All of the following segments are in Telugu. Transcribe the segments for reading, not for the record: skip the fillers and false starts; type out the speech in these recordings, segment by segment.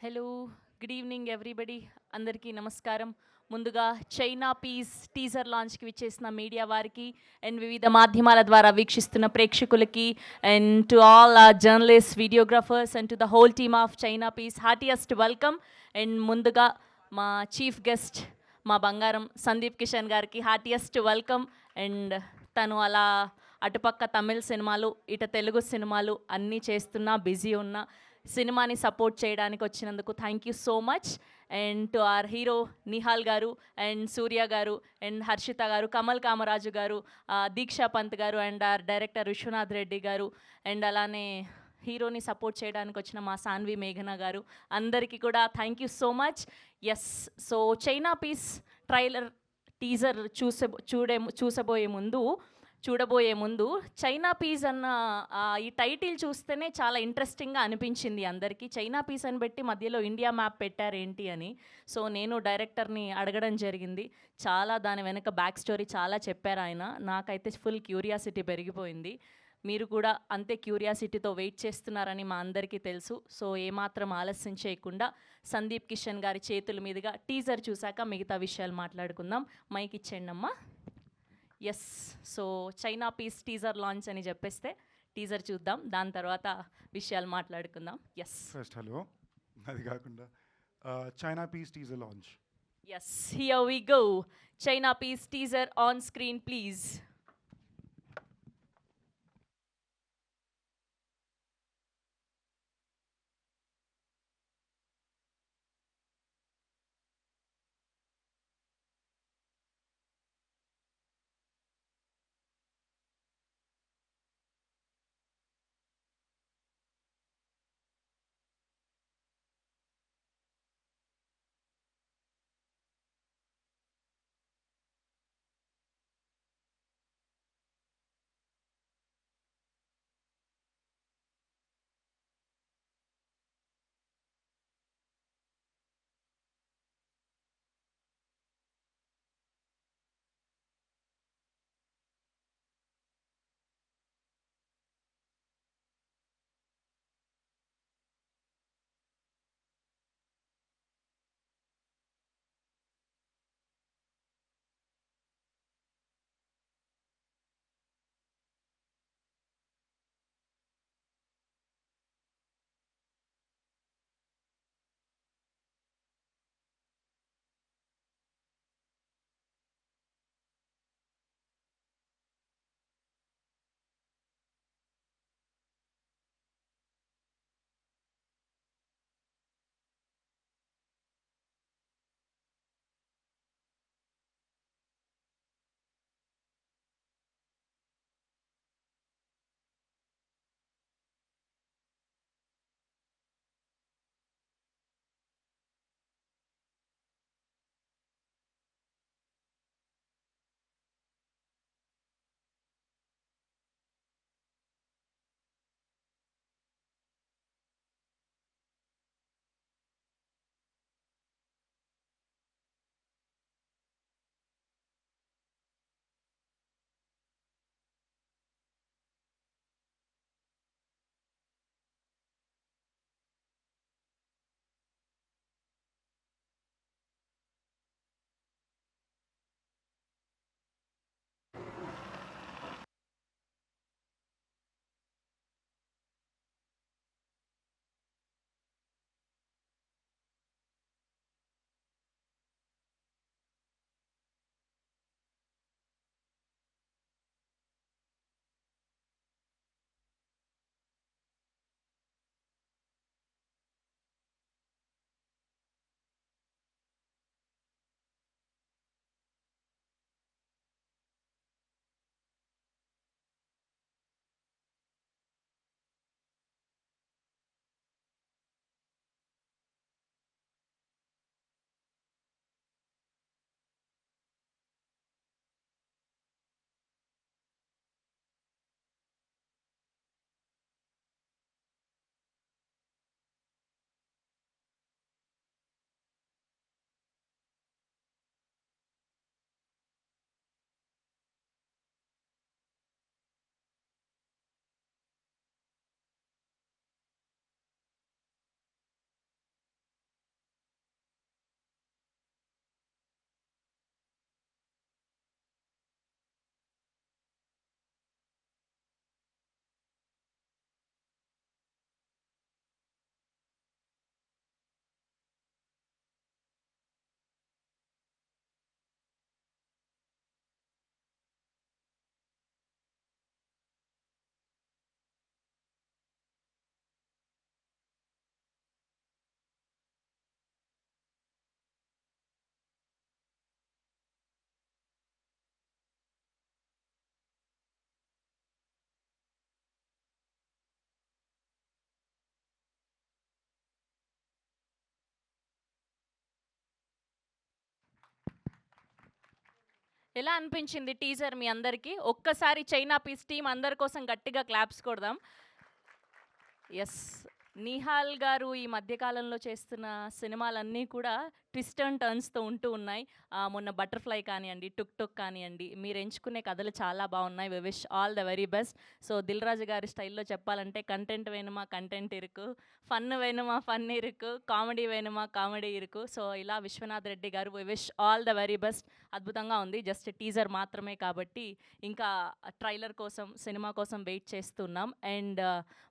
Hello, good evening everybody. అందరికీ నమస్కారం. ముందుగా చైనా పీస్ టీజర్ లాంచ్కి విచ్చేసిన మీడియా వారికి అండ్ వివిధ మాధ్యమాల ద్వారా వీక్షిస్తున్న ప్రేక్షకులకి and to all journalist videographers and to the whole team of China Piece heartiest welcome. And ముందుగా మా చీఫ్ గెస్ట్ మా బంగారం సందీప్ కిషన్ గారికి హార్టియస్ట్ వెల్కమ్. అండ్ తను అలా అటుపక్క తమిళ్ సినిమాలు ఇటు తెలుగు సినిమాలు అన్నీ చేస్తున్నా బిజీ ఉన్నా సినిమాని సపోర్ట్ చేయడానికి వచ్చినందుకు thank you so much. And to our hero Nihal గారు అండ్ సూర్య గారు అండ్ హర్షిత గారు, కమల్ కామరాజు గారు, దీక్షా పంత్ గారు and our director Vishwanath Reddy గారు అండ్ అలానే హీరోని సపోర్ట్ చేయడానికి వచ్చిన మా సాన్వి మేఘన గారు, అందరికీ కూడా thank you so much. Yes, so China Piece trailer teaser చూడబోయే ముందు చైనా పీస్ అన్న ఈ టైటిల్ చూస్తేనే చాలా ఇంట్రెస్టింగ్గా అనిపించింది అందరికీ. చైనా పీస్ అని పెట్టి మధ్యలో ఇండియా మ్యాప్ పెట్టారేంటి అని. సో నేను డైరెక్టర్ని అడగడం జరిగింది. చాలా దాని వెనక బ్యాక్ స్టోరీ చాలా చెప్పారు ఆయన. నాకైతే ఫుల్ క్యూరియాసిటీ పెరిగిపోయింది. మీరు కూడా అంతే క్యూరియాసిటీతో వెయిట్ చేస్తున్నారని మా అందరికీ తెలుసు. సో ఏమాత్రం ఆలస్యం చేయకుండా సందీప్ కిషన్ గారి చేతుల మీదుగా టీజర్ చూశాక మిగతా విషయాలు మాట్లాడుకుందాం. మైక్ ఇచ్చేయండి అమ్మా. Yes, so China piece teaser launch అని చెప్పేస్తే టీజర్ చూద్దాం, దాని తర్వాత విషయాలు మాట్లాడుకుందాం. ఎస్ ఫస్ట్ హలో, అది కాకుండా China piece teaser launch. Yes, here we go. China piece teaser on screen please. ఎలా అనిపించింది టీజర్ మీ అందరికీ? ఒక్కసారి చైనా పీస్ టీమ్ అందరి కోసం గట్టిగా క్లాప్స్ కొడదాం. యెస్. నిహాల్ గారు ఈ మధ్య కాలంలో చేస్తున్న సినిమాలన్నీ కూడా ట్విస్ట్ అండ్ టర్న్స్‌తో ఉంటూ ఉన్నాయి. మొన్న 'బటర్‌ఫ్లై' కానియండి, 'టుక్ టుక్' కానియండి, మీరు ఎంచుకునే కథలు చాలా బాగున్నాయి. We wish all the very best. So 'Dil Raju' గారి స్టైల్‌లో చెప్పాలంటే కంటెంట్ వేణుమా కంటెంట్ ఇరుకు, ఫన్ వేణుమా ఫన్ ఇరుకు, కామెడీ వేణుమా కామెడీ ఇరుకు. సో ఇలా విశ్వనాథ్ రెడ్డి గారు we wish all the very best. అద్భుతంగా ఉంది. జస్ట్ టీజర్ మాత్రమే కాబట్టి ఇంకా ట్రైలర్ కోసం, సినిమా కోసం వెయిట్ చేస్తున్నాం. అండ్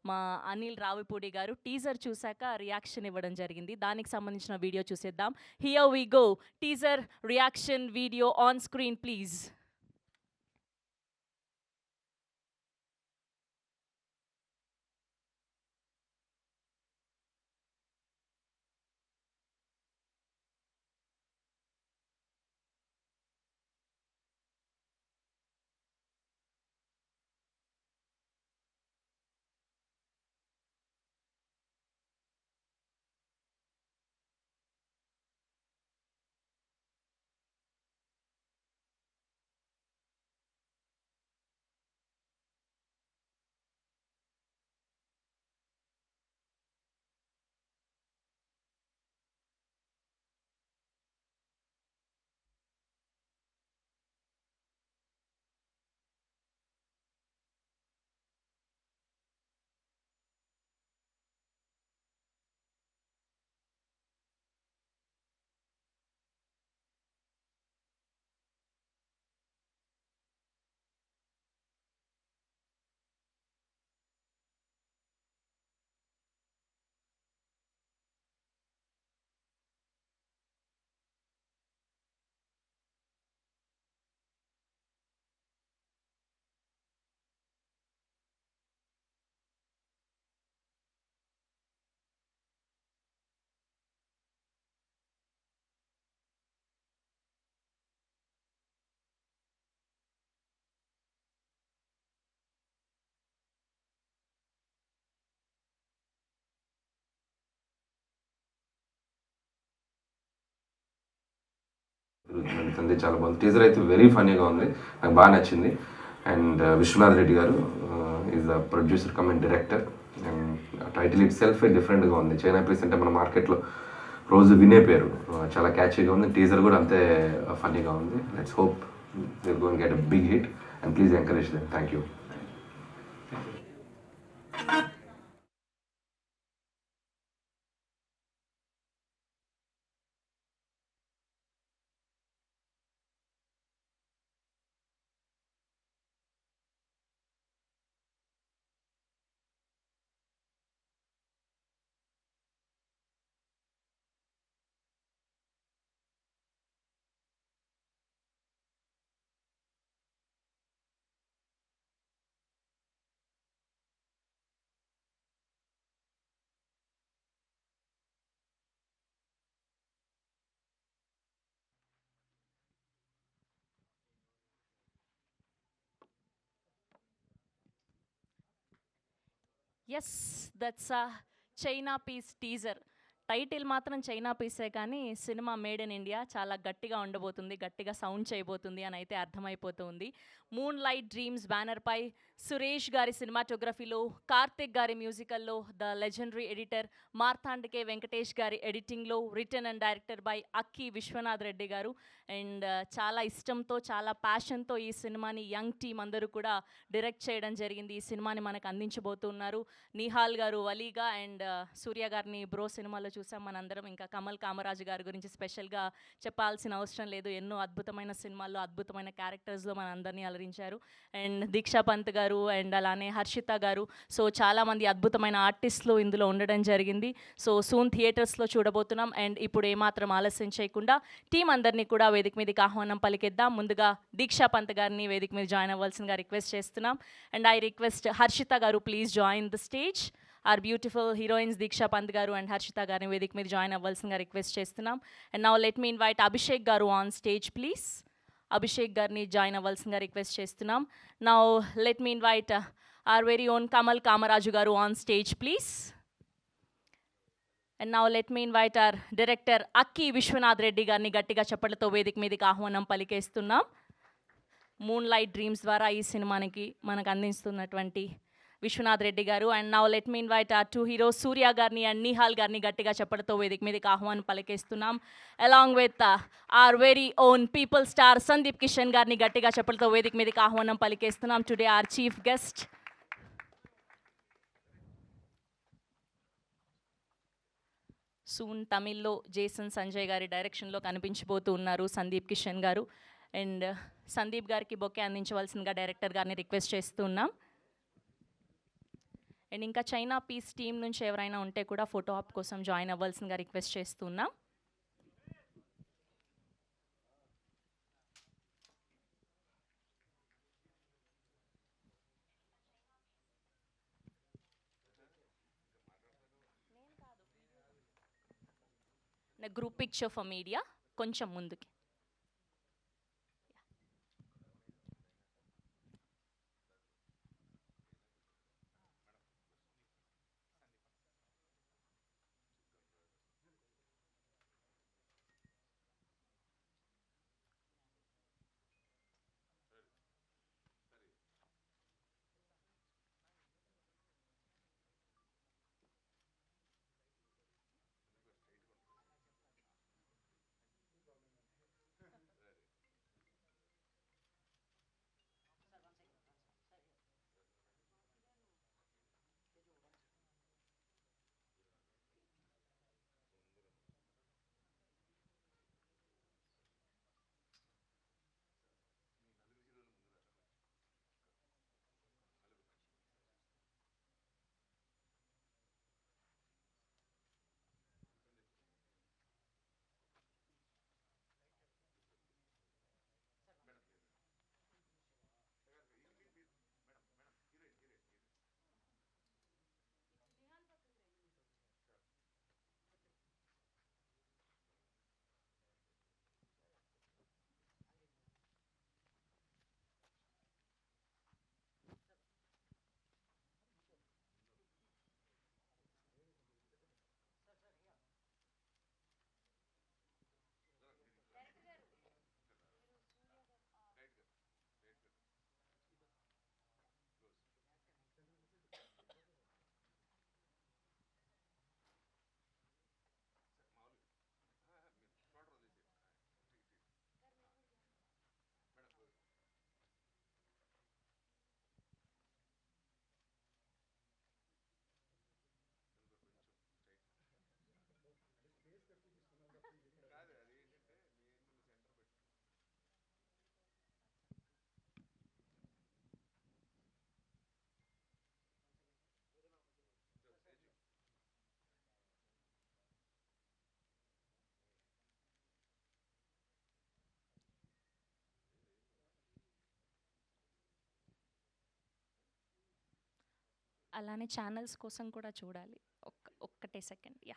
మా అనిల్ రావిపూడి గారు టీజర్ చూశాక రియాక్షన్ ఇవ్వడం జరిగింది. దానికి సంబంధించిన వీడియో చూసేద్దాం. Here we go. Teaser reaction video on screen please. జరుగుతుంది చాలా బాగుంది. టీజర్ అయితే వెరీ ఫనీగా ఉంది, నాకు బాగా నచ్చింది. అండ్ విశ్వనాథ్ రెడ్డి గారు is the producer come and director. And title it self డిఫరెంట్గా ఉంది. చైనా ప్లేస్ అంటే మన మార్కెట్లో రోజు వినే పేరు, చాలా క్యాచీగా ఉంది. టీజర్ కూడా అంతే ఫనీగా ఉంది. Let's hope will going get a big hit and please encourage them. Thank you. Yes, that's a China piece teaser. Title మాత్రం చైనా పీసే కానీ సినిమా మేడ్ ఇన్ ఇండియా చాలా గట్టిగా ఉండబోతుంది, గట్టిగా సౌండ్ చేయబోతుంది అని అయితే అర్థమైపోతుంది. మూన్ లైట్ డ్రీమ్స్ బ్యానర్పై సురేష్ గారి సినిమాటోగ్రఫీలో, కార్తిక్ గారి మ్యూజికల్లో, ద లెజెండరీ ఎడిటర్ మార్తాండకే వెంకటేష్ గారి ఎడిటింగ్లో, రిటర్న్ అండ్ డైరెక్టర్ బై అక్కి విశ్వనాథ్ రెడ్డి గారు. అండ్ చాలా ఇష్టంతో, చాలా ప్యాషన్తో ఈ సినిమాని యంగ్ టీమ్ అందరూ కూడా డైరెక్ట్ చేయడం జరిగింది. ఈ సినిమాని మనకు అందించబోతున్నారు నిహాల్ గారు వలీగా, అండ్ సూర్య గారిని బ్రో సినిమాలో చూసాం మనందరం. ఇంకా కమల్ కామరాజు గారి గురించి స్పెషల్గా చెప్పాల్సిన అవసరం లేదు. ఎన్నో అద్భుతమైన సినిమాల్లో, అద్భుతమైన క్యారెక్టర్స్లో మన అందరినీ అలరించారు. అండ్ దీక్షా పంత్ గారు, అండ్ అలానే హర్షిత గారు. సో చాలామంది అద్భుతమైన ఆర్టిస్టులు ఇందులో ఉండడం జరిగింది. సో సూన్ థియేటర్స్లో చూడబోతున్నాం. అండ్ ఇప్పుడు ఏమాత్రం ఆలస్యం చేయకుండా టీం అందరినీ కూడా వేదిక మీదకి ఆహ్వానం పలికిద్దాం. ముందుగా దీక్షా పంత్ గారిని వేదిక మీద జాయిన్ అవ్వాల్సిందిగా రిక్వెస్ట్ చేస్తున్నాం. అండ్ ఐ రిక్వెస్ట్ హర్షిత గారు, please join the stage. Our beautiful heroines Deeksha Pant గారు అండ్ హర్షిత గారిని వేదిక మీద జాయిన్ అవ్వాల్సిందిగా రిక్వెస్ట్ చేస్తున్నాం. And now let me invite Abhishek గారు ఆన్ స్టేజ్ ప్లీజ్. అభిషేక్ గారిని జాయిన్ అవ్వాల్సిందిగా రిక్వెస్ట్ చేస్తున్నాం. Now let me invite our very own Kamal Kamaraju గారు on stage please. And now let me invite our director Akki Vishwanath Reddy గారిని గట్టిగా చప్పట్లతో వేదిక మీదకి ఆహ్వానం పలికేస్తున్నాం. మూన్ లైట్ డ్రీమ్స్ ద్వారా ఈ సినిమానికి మనకు అందిస్తున్నటువంటి విశ్వనాథ్ రెడ్డి గారు. And now let me invite our two heroes Surya గారిని అండ్ నిహాల్ గారిని గట్టిగా చెప్పడంతో వేదిక మీదకి ఆహ్వానం పలికేస్తున్నాం. Along with our very own people star Sandeep Kishan గారిని గట్టిగా చెప్పడంతో వేదిక మీదకి ఆహ్వానం పలికేస్తున్నాం. Today our chief guest. Soon తమిళ్లో జేసన్ సంజయ్ గారి డైరెక్షన్లో కనిపించబోతూ ఉన్నారు సందీప్ కిషన్ గారు. అండ్ సందీప్ గారికి బొకే అందించవలసిందిగా డైరెక్టర్ గారిని రిక్వెస్ట్ చేస్తూ ఉన్నాం. అండ్ ఇంకా చైనా పీస్ టీం నుంచి ఎవరైనా ఉంటే కూడా ఫోటో ఆప్ కోసం జాయిన్ అవ్వాల్సిందిగా రిక్వెస్ట్ చేస్తున్నాం. గ్రూప్ పిక్చర్ ఫర్ మీడియా కొంచెం ముందుకి. అలానే ఛానల్స్ కోసం కూడా చూడాలి. ఒక్కటే సెకండ్. యా,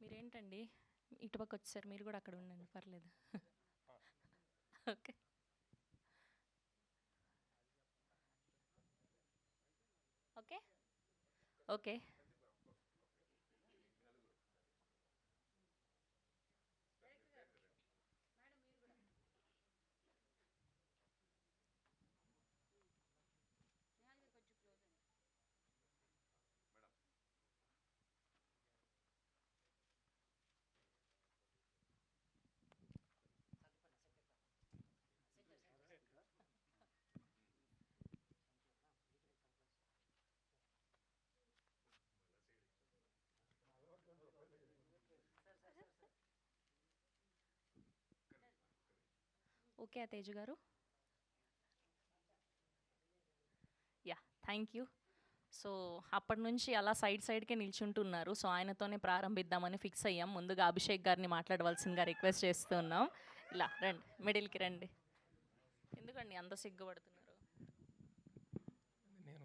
మీరేంటండి ఇటుపక్క వచ్చారు, మీరు కూడా అక్కడ ఉండండి, పర్లేదు. Okay, okay, okay. Okay Teju గారు. Yeah, thank you. సో అప్పటి నుంచి అలా సైడ్కే నిల్చుంటున్నారు. సో ఆయనతోనే ప్రారంభిద్దామని ఫిక్స్ అయ్యాం. ముందుగా అభిషేక్ గారిని మాట్లాడవలసిందిగా రిక్వెస్ట్ చేస్తున్నాం. ఇలా రండి, మిడిల్కి రండి. ఎందుకండి అంత సిగ్గుపడుతున్నారు? నేను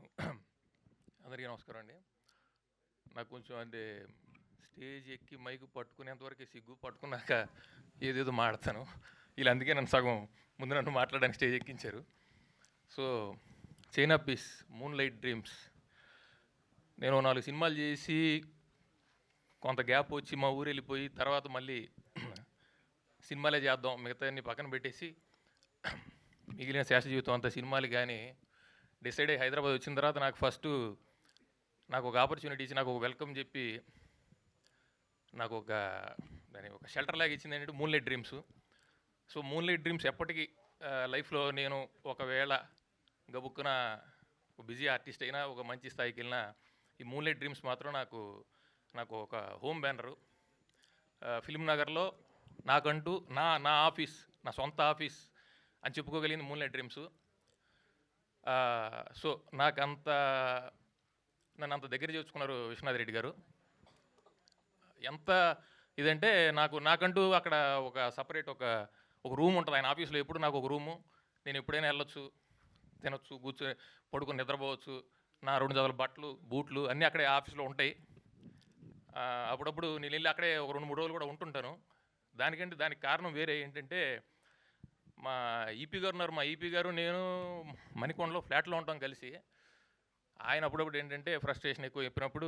అందరికీ నమస్కారం అండి. నాకు కొంచెం అంటే స్టేజ్ ఎక్కి మైకు పట్టుకునేంతవరకు సిగ్గు, పట్టుకున్నాక ఏదేదో మాడతాను. వీళ్ళు అందుకే నన్ను సగం ముందు నన్ను మాట్లాడడానికి స్టేజ్ ఎక్కించారు. So China piece, moon light dreams, నేను 4 సినిమాలు చేసి కొంత గ్యాప్ వచ్చి మా ఊరు వెళ్ళిపోయి తర్వాత మళ్ళీ సినిమాలే చేద్దాం మిగతా అన్ని పక్కన పెట్టేసి మిగిలిన శేష జీవితం అంతా సినిమాలు కానీ డిసైడ్ అయ్యి హైదరాబాద్ వచ్చిన తర్వాత నాకు ఒక ఆపర్చునిటీ ఇచ్చి నాకు ఒక వెల్కమ్ చెప్పి నాకు దాని ఒక షెల్టర్ లాగా ఇచ్చింది ఏంటంటే moon light dreams. So moon light dreams ఎప్పటికీ లైఫ్లో నేను ఒకవేళ గబుక్కున బిజీ ఆర్టిస్ట్ అయినా ఒక మంచి స్థాయికి వెళ్ళినా ఈ మూన్ లైట్ డ్రీమ్స్ మాత్రం నాకు ఒక హోమ్ బ్యానరు. ఫిల్మ్ నగర్లో నాకంటూ నా ఆఫీస్, నా సొంత ఆఫీస్ అని చెప్పుకోగలిగింది మూన్ లైట్ డ్రీమ్స్. సో నన్ను అంత దగ్గర చేర్చుకున్నారు విశ్వనాథ్ రెడ్డి గారు. ఎంత ఇదంటే నాకంటూ అక్కడ ఒక సపరేట్ ఒక రూమ్ ఉంటుంది ఆయన ఆఫీస్లో. ఎప్పుడు నాకు ఒక రూము, నేను ఎప్పుడైనా వెళ్ళొచ్చు, తినొచ్చు, కూర్చొని పడుకొని నిద్రపోవచ్చు. నా 2 జతల బట్టలు, బూట్లు అన్నీ అక్కడే ఆఫీస్లో ఉంటాయి. అప్పుడప్పుడు నేను వెళ్ళి అక్కడే ఒక 2-3 రోజులు కూడా ఉంటుంటాను. దానికి కారణం వేరే ఏంటంటే మా ఈపీ గారు ఉన్నారు. మా ఈపీ గారు నేను మణికొండలో ఫ్లాట్లో ఉంటాం కలిసి. ఆయన అప్పుడప్పుడు ఏంటంటే ఫ్రస్ట్రేషన్ ఎక్కువ చెప్పినప్పుడు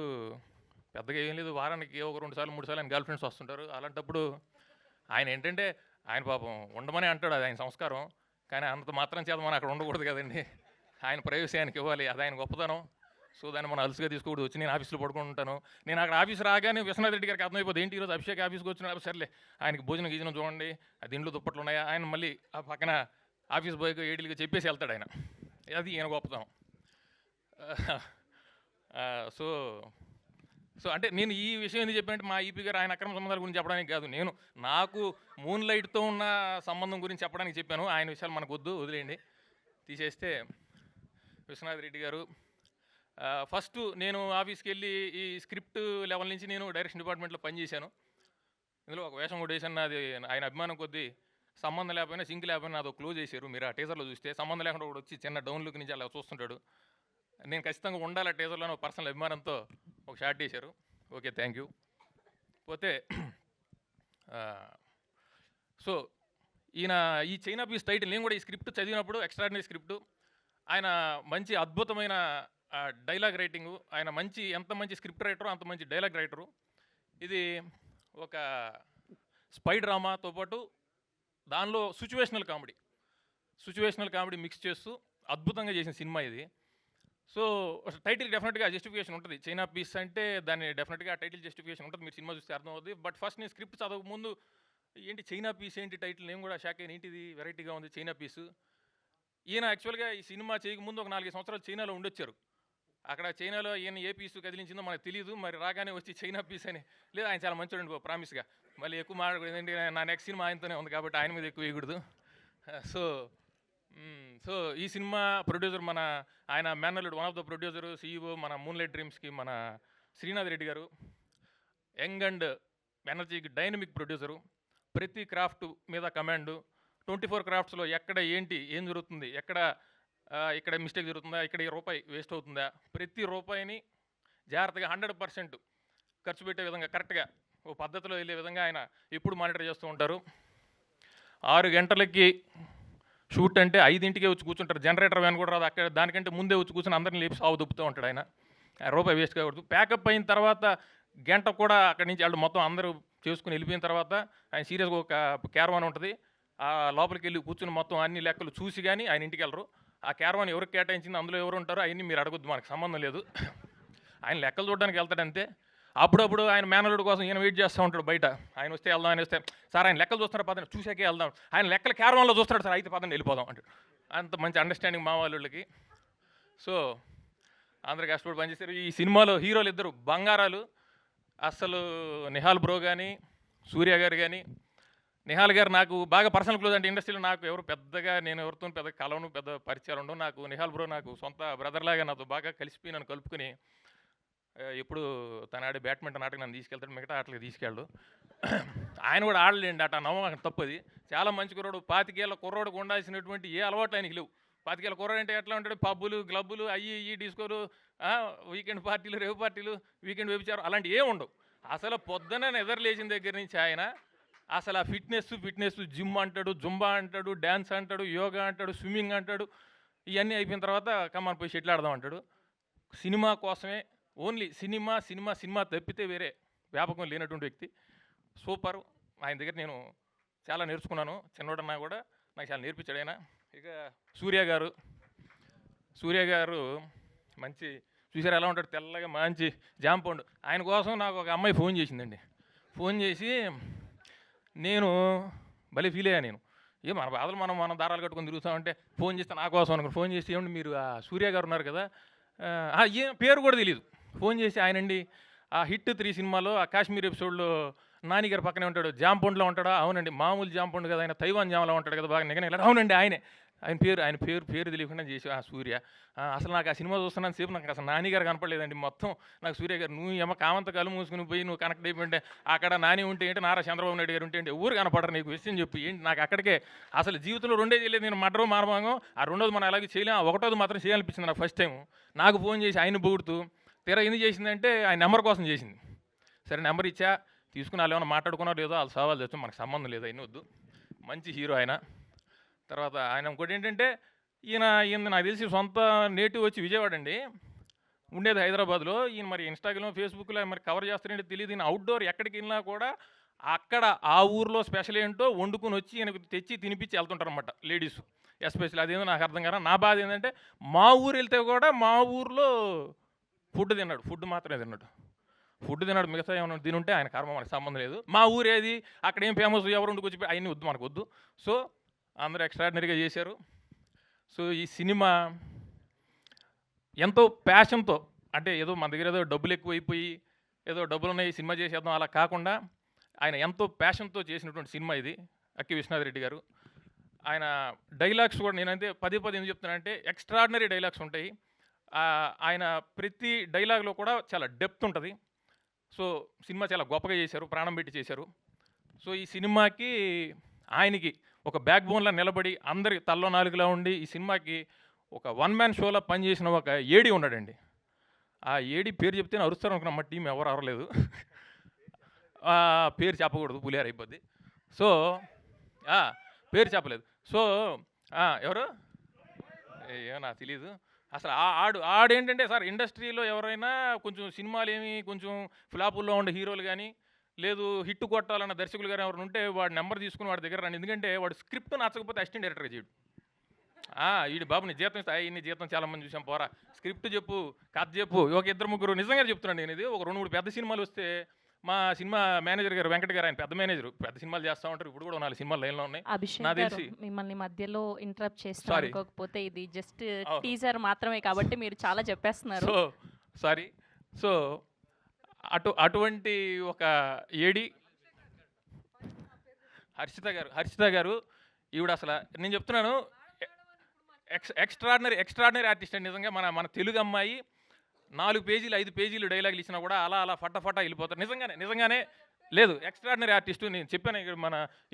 పెద్దగా ఏం లేదు, వారానికి ఒక 2 సార్లు 3 సార్లు ఆయన గర్ల్ ఫ్రెండ్స్ వస్తుంటారు. అలాంటప్పుడు ఆయన ఏంటంటే ఆయన పాపం ఉండమని అంటాడు, అది ఆయన సంస్కారం. కానీ అంత మాత్రం చేత మనం అక్కడ ఉండకూడదు కదండి. ఆయన ప్రైవసీ ఆయనకి ఇవ్వాలి, అది ఆయన గొప్పతనం. సో దాన్ని మనం అలసిగా తీసుకోకూడదు. వచ్చి నేను ఆఫీస్లో పడుకుంటాను. నేను అక్కడ ఆఫీస్ రాగానే విశ్వనాథ్ రెడ్డి గారికి అర్థమైపోతుంది, ఏంటి ఈరోజు అభిషేక్ ఆఫీస్కి వచ్చిన సర్లే ఆయనకి భోజనం గీజనం చూడండి, అది ఇంట్లో దుప్పట్లు ఉన్నాయా, ఆయన మళ్ళీ ఆ పక్కన ఆఫీస్ బాయ్కి ఏడీలుగా చెప్పేసి వెళ్తాడు ఆయన. అది ఈయన గొప్పతనం. సో అంటే నేను ఈ విషయం ఎందుకు చెప్పానంటే మా ఈపీ గారు ఆయన అక్రమ సంబంధాల గురించి చెప్పడానికి కాదు, నాకు మూన్ లైట్తో ఉన్న సంబంధం గురించి చెప్పడానికి చెప్పాను. ఆయన విషయాలు మనకు వదిలేయండి, తీసేస్తే విశ్వనాథ్ రెడ్డి గారు ఫస్ట్ నేను ఆఫీస్కి వెళ్ళి ఈ స్క్రిప్ట్ లెవెల్ నుంచి నేను డైరెక్షన్ డిపార్ట్మెంట్లో పనిచేశాను. ఇందులో ఒక వేషం కూడా వేసాను. అది ఆయన అభిమానం కొద్దీ సంబంధం లేకపోయినా సింక్ లేకపోయినా అదో క్లోజ్ చేశారు. మీరు ఆ టీజర్లో చూస్తే సంబంధం లేకుండా కూడా వచ్చి చిన్న డౌన్ లుక్ నుంచి అలా చూస్తుంటాడు. నేను ఖచ్చితంగా ఉండాలి ఆ టీజర్లో ఒక పర్సనల్ అభిమానంతో ఒక షాట్ చేశారు. Okay, thank you. పోతే సో ఈ చైనా పీస్ టైటిల్ నేను కూడా ఈ స్క్రిప్ట్ చదివినప్పుడు ఎక్స్ట్రాడినరీ స్క్రిప్ట్. ఆయన మంచి అద్భుతమైన డైలాగ్ రైటింగు, ఆయన ఎంత మంచి స్క్రిప్ట్ రైటరు అంత మంచి డైలాగ్ రైటరు. ఇది ఒక స్పై డ్రామాతో పాటు దానిలో సిచ్యువేషనల్ కామెడీ మిక్స్ చేస్తూ అద్భుతంగా చేసిన సినిమా ఇది. సో టైటిల్ డెఫినెట్గా జస్టిఫికేషన్ ఉంటుంది. చైనా పీస్ అంటే దాన్ని డెఫినెట్గా ఆ టైటిల్ జస్టిఫికేషన్ ఉంటుంది, మీరు సినిమా చూస్తే అర్థమవుతుంది. బట్ ఫస్ట్ నేను స్క్రిప్ట్ చదవక ముందు ఏంటి చైనా పీస్ ఏంటి టైటిల్, నేను కూడా షాక్ అయిన, ఏంటిది వెరైటీగా ఉంది చైనా పీసు. ఈయన యాక్చువల్గా ఈ సినిమా చేయకముందు ఒక 4 సంవత్సరాలు చైనాలో ఉండొచ్చారు. అక్కడ చైనాలో ఈయన ఏ పీసు కదిలించిందో మనకు తెలియదు. మరి రాగానే వచ్చి చైనా పీస్ అని, లేదు ఆయన చాలా మంచోడండి ప్రామిస్గా, మళ్ళీ ఎక్కువ మాట్లాడకూడదు, ఎందుకంటే నా నెక్స్ట్ సినిమా ఆయనతోనే ఉంది కాబట్టి ఆయన మీద ఎక్కువ వేయకూడదు. సో ఈ సినిమా ప్రొడ్యూసర్ ఆయన మేనల్లుడు, one of the producer, CEO మన మూన్ లైట్ డ్రీమ్స్కి మన శ్రీనాథ్ రెడ్డి గారు. యంగ్ అండ్ ఎనర్జీకి డైనమిక్ ప్రొడ్యూసరు. ప్రతి క్రాఫ్ట్ మీద కమాండు. 24 క్రాఫ్ట్స్లో ఎక్కడ ఏం జరుగుతుంది, ఇక్కడ మిస్టేక్ జరుగుతుందా, ఇక్కడ ఈ రూపాయి వేస్ట్ అవుతుందా, ప్రతి రూపాయిని జాగ్రత్తగా 100% ఖర్చు పెట్టే విధంగా కరెక్ట్గా ఓ పద్ధతిలో వెళ్ళే విధంగా ఆయన ఎప్పుడు మానిటర్ చేస్తూ ఉంటారు. 6 గంటలకి షూట్ అంటే 5ంటికే వచ్చి కూర్చుంటారు. జనరేటర్ వ్యాన్ కూడా రాదు, అక్కడ దానికంటే ముందే వచ్చి కూర్చొని అందరిని లేపి సాగు దుప్పుతూ ఉంటాడు ఆయన. రూపాయి వేస్ట్ కాకూడదు. ప్యాకప్ అయిన తర్వాత గంట కూడా అక్కడి నుంచి వాళ్ళు మొత్తం అందరూ చేసుకుని వెళ్ళిపోయిన తర్వాత ఆయన సీరియస్గా ఒక క్యారవాన్ ఉంటుంది, ఆ లోపలికి వెళ్ళి కూర్చుని మొత్తం అన్ని లెక్కలు చూసి కానీ ఆయన ఇంటికి వెళ్ళరు. ఆ క్యారవాన్ ఎవరికి కేటాయించింది, అందులో ఎవరు ఉంటారో అవన్నీ మీరు అడగొద్దు, మనకు సంబంధం లేదు. ఆయన లెక్కలు చూడడానికి వెళ్తాడంతే. అప్పుడప్పుడు ఆయన మేనలుడు కోసం ఈయన వెయిట్ చేస్తూ ఉంటాడు బయట. ఆయన వస్తే వెళ్దాం, ఆయన వస్తే సార్ ఆయన లెక్కలు చూస్తారు పదండి, చూసాకే వెళ్దాం. ఆయన లెక్కలు క్యారవాన్లో చూస్తాడు, సార్ అయితే పదండి వెళ్ళిపోదాం అంటాడు. అంత మంచి అండర్స్టాండింగ్ మా వాళ్ళకి. సో అందరు కష్టపడి పనిచేస్తారు. ఈ సినిమాలో హీరోలు ఇద్దరు బంగారాలు. అసలు నిహాల్ బ్రో కానీ సూర్య గారు కానీ. నిహాల్ గారు నాకు బాగా పర్సనల్ క్లోజ్, అంటే ఇండస్ట్రీలో నాకు ఎవరు పెద్దగా నేను ఎవరితో పెద్ద కలవను, పెద్ద పరిచయాలు ఉండవు. నాకు నిహాల్ బ్రో నాకు సొంత బ్రదర్లాగా నాతో బాగా కలిసిపోయి నన్ను కలుపుకొని ఎప్పుడు తను ఆడే బ్యాడ్మింటన్ ఆటకి నన్ను తీసుకెళ్తాడు, మిగతా ఆటలకి తీసుకెళ్ళడు. ఆయన కూడా ఆడలేండి అట, నవ్వ తప్పది. చాలా మంచి కుర్రాడు. 25 ఏళ్ళ కుర్రాడుకు ఉండాల్సినటువంటి ఏ అలవాట్లు ఆయనకి లేవు. 25 ఏళ్ళ కుర్రాడు అంటే ఎట్లా ఉంటాడు, పబ్బులు క్లబ్బులు అయ్యి డిస్కోలు, వీకెండ్ పార్టీలు, రేవు పార్టీలు, వీకెండ్ వ్యభిచారం అలాంటి ఏమి ఉండవు. అసలు పొద్దున్న నిద్ర లేచిన దగ్గర నుంచి ఆయన అసలు ఆ ఫిట్నెస్ జిమ్ అంటాడు, జుంబా అంటాడు, డ్యాన్స్ అంటాడు, యోగా అంటాడు, స్విమ్మింగ్ అంటాడు. ఇవన్నీ అయిపోయిన తర్వాత కమాన్ పోయి షటిల్ ఆడదాం అంటాడు. సినిమా కోసమే ఓన్లీ సినిమా తప్పితే వేరే వ్యాపకం లేనటువంటి వ్యక్తి. సూపర్. ఆయన దగ్గర నేను చాలా నేర్చుకున్నాను. చిన్నోడన్నా కూడా నాకు చాలా నేర్పించాడు ఆయన. ఇక సూర్య గారు మంచి చూసారు ఎలా ఉంటాడు, తెల్లగా మంచి జామ పండు. ఆయన కోసం నాకు ఒక అమ్మాయి ఫోన్ చేసిందండి. ఫోన్ చేసి నేను భలే ఫీల్ అయ్యా. నేను మన బాధలు మనం దారాలు కట్టుకొని తిరుగుతామంటే ఫోన్ చేస్తే నా కోసం అనుకుని ఫోన్ చేసి ఏమండి మీరు ఆ సూర్య గారు ఉన్నారు కదా, ఏం పేరు కూడా తెలియదు. ఫోన్ చేసి ఆయనండి ఆ హిట్ 3 సినిమాలో ఆ కాశ్మీర్ ఎపిసోడ్లో నాని గారు పక్కనే ఉంటాడు, జాంపండులో ఉంటాడా? అవునండి. మామూలు జాంపండు కదా ఆయన, తైవాన్ జామలో ఉంటాడు కదా బాగా నిగన. అవునండి ఆయనే. ఆయన పేరు తెలియకుండా చేసి ఆ సూర్య. అసలు నాకు ఆ సినిమా చూస్తున్నాను సేపు నాకు అసలు నాని గారు కనపడలేదండి. మొత్తం నాకు సూర్య గారు, నువ్వు ఏమో కామంత కళ్ళు మూసుకుని పోయి నువ్వు కనెక్ట్ అయిపోయింటే అక్కడ నాని ఉంటే ఏంటి, నారా చంద్రబాబు నాయుడు గారు ఉంటే ఏంటి, ఊరు కనపడరు నీకు విషయం చెప్పి ఏంటి. నాకు అక్కడికే అసలు జీవితంలో రెండే చేయలేదు నేను, మర్డరు మానభంగం. ఆ రెండోది మనం అలాగే చేయలేము, ఒకటోది మాత్రం చేయాలనిపించింది నాకు ఫస్ట్ టైం. నాకు ఫోన్ చేసి ఆయన పొగుడుతూ తీరా ఎందుకు చేసిందంటే ఆయన నెంబర్ కోసం చేసింది. సరే నెంబర్ ఇచ్చా, తీసుకుని వాళ్ళు ఏమైనా మాట్లాడుకున్నారో లేదో, వాళ్ళు సవాల్ చేస్తాం, మనకు సంబంధం లేదు, అయిన వద్దు. మంచి హీరో ఆయన. తర్వాత ఆయన ఇంకోటి ఏంటంటే ఈయన నాకు తెలిసి సొంత నేటివ్ వచ్చి విజయవాడ అండి, ఉండేది హైదరాబాద్లో. ఈయన మరి ఇన్స్టాగ్రామ్ ఫేస్బుక్లో మరి కవర్ చేస్తారంటే తెలియదు. ఈయన అవుట్డోర్ ఎక్కడికి వెళ్ళినా కూడా అక్కడ ఆ ఊర్లో స్పెషల్ ఏంటో వండుకొని వచ్చి ఈయనకు తెచ్చి తినిపించి వెళ్తుంటారు అనమాట లేడీస్ ఎస్పెషల్లీ. అదేందో నాకు అర్థం కాదు. నా బాధ ఏంటంటే మా ఊరు వెళ్తే కూడా మా ఊర్లో ఫుడ్ మాత్రమే తిన్నాడు. ఫుడ్ తిన్నాడు, మిగతా ఏమైనా తినుంటే ఆయన కర్మ, మనకు సంబంధం లేదు. మా ఊరు ఏది, అక్కడ ఏం ఫేమస్, ఎవరు వండుకొచ్చి అవన్నీ వద్దు, మనకు వద్దు. సో అందరూ ఎక్స్ట్రాడినరీగా చేశారు. సో ఈ సినిమా ఎంతో ప్యాషన్తో, అంటే ఏదో మన దగ్గర ఏదో డబ్బులు ఎక్కువైపోయి ఏదో డబ్బులు ఉన్నాయి సినిమా చేసేద్దాం అలా కాకుండా ఆయన ఎంతో ప్యాషన్తో చేసినటువంటి సినిమా ఇది. అక్కి విశ్వనాథ్ రెడ్డి గారు ఆయన డైలాగ్స్ కూడా నేనైతే పదే ఎందుకు చెప్తున్నానంటే ఎక్స్ట్రాడినరీ డైలాగ్స్ ఉంటాయి. ఆయన ప్రతి డైలాగ్లో కూడా చాలా డెప్త్ ఉంటుంది. సో సినిమా చాలా గొప్పగా చేశారు, ప్రాణం పెట్టి చేశారు. సో ఈ సినిమాకి ఆయనకి ఒక బ్యాక్ బోన్లా నిలబడి అందరి తల్లో నాలుగులా ఉండి ఈ సినిమాకి ఒక 1 మ్యాన్ షోలో పనిచేసిన ఒక ఏడి ఉన్నాడండి. ఆ ఏడి పేరు చెప్తే అరుస్తారు అనుకున్నా, మా టీం ఎవరు అరవలేదు. పేరు చెప్పకూడదు, పులిహార అయిపోద్ది. సో పేరు చెప్పలేదు. సో ఎవరు ఏమో నాకు తెలీదు అసలు. ఆడేంటంటే సార్, ఇండస్ట్రీలో ఎవరైనా కొంచెం సినిమాలు ఏమి కొంచెం ఫ్లాపుల్లో ఉండే హీరోలు కానీ లేదు హిట్ కొట్టాలన్న దర్శకులు గారు ఎవరైనా ఉంటే వాడి నెంబర్ తీసుకుని వాడి దగ్గర రండి. ఎందుకంటే వాడు స్క్రిప్ట్ నచ్చకపోతే అసిస్టెంట్ డైరెక్టర్గా చేయడు. వీడి బాబు నీ జీతం ఇస్తా, నీ జీతం చాలామంది చూసాం, పోరా స్క్రిప్ట్ చెప్పు, కథ చెప్పు. ఒక 2-3 నిజంగా చెప్తున్నాను నేను. ఇది ఒక 2-3 పెద్ద సినిమాలు వస్తే మా సినిమా మేనేజర్ గారు వెంకట గారు, ఆయన పెద్ద మేనేజర్, పెద్ద సినిమాలు చేస్తూ ఉంటారు. ఇప్పుడు కూడా 4 సినిమాలు లైన్లో ఉన్నాయి. నాకు తెలిసి మిమ్మల్ని మధ్యలో ఇంటరప్ట్ చేస్తాను అనుకోకపోతే, ఇది జస్ట్ టీజర్ మాత్రమే కాబట్టి మీరు చాలా చెప్పేస్తున్నారు. So sorry. సో అటువంటి ఒక ఏడి హర్షిత గారు ఈవిడ అసలు నేను చెప్తున్నాను ఎక్స్ట్రాడినరీ ఆర్టిస్ట్ అండి. నిజంగా మన తెలుగు అమ్మాయి 4 పేజీలు 5 పేజీలు డైలాగులు ఇచ్చినా కూడా అలా ఫట్టా వెళ్ళిపోతారు. నిజంగానే లేదు, ఎక్స్ట్రాడినరీ ఆర్టిస్ట్. నేను చెప్పాను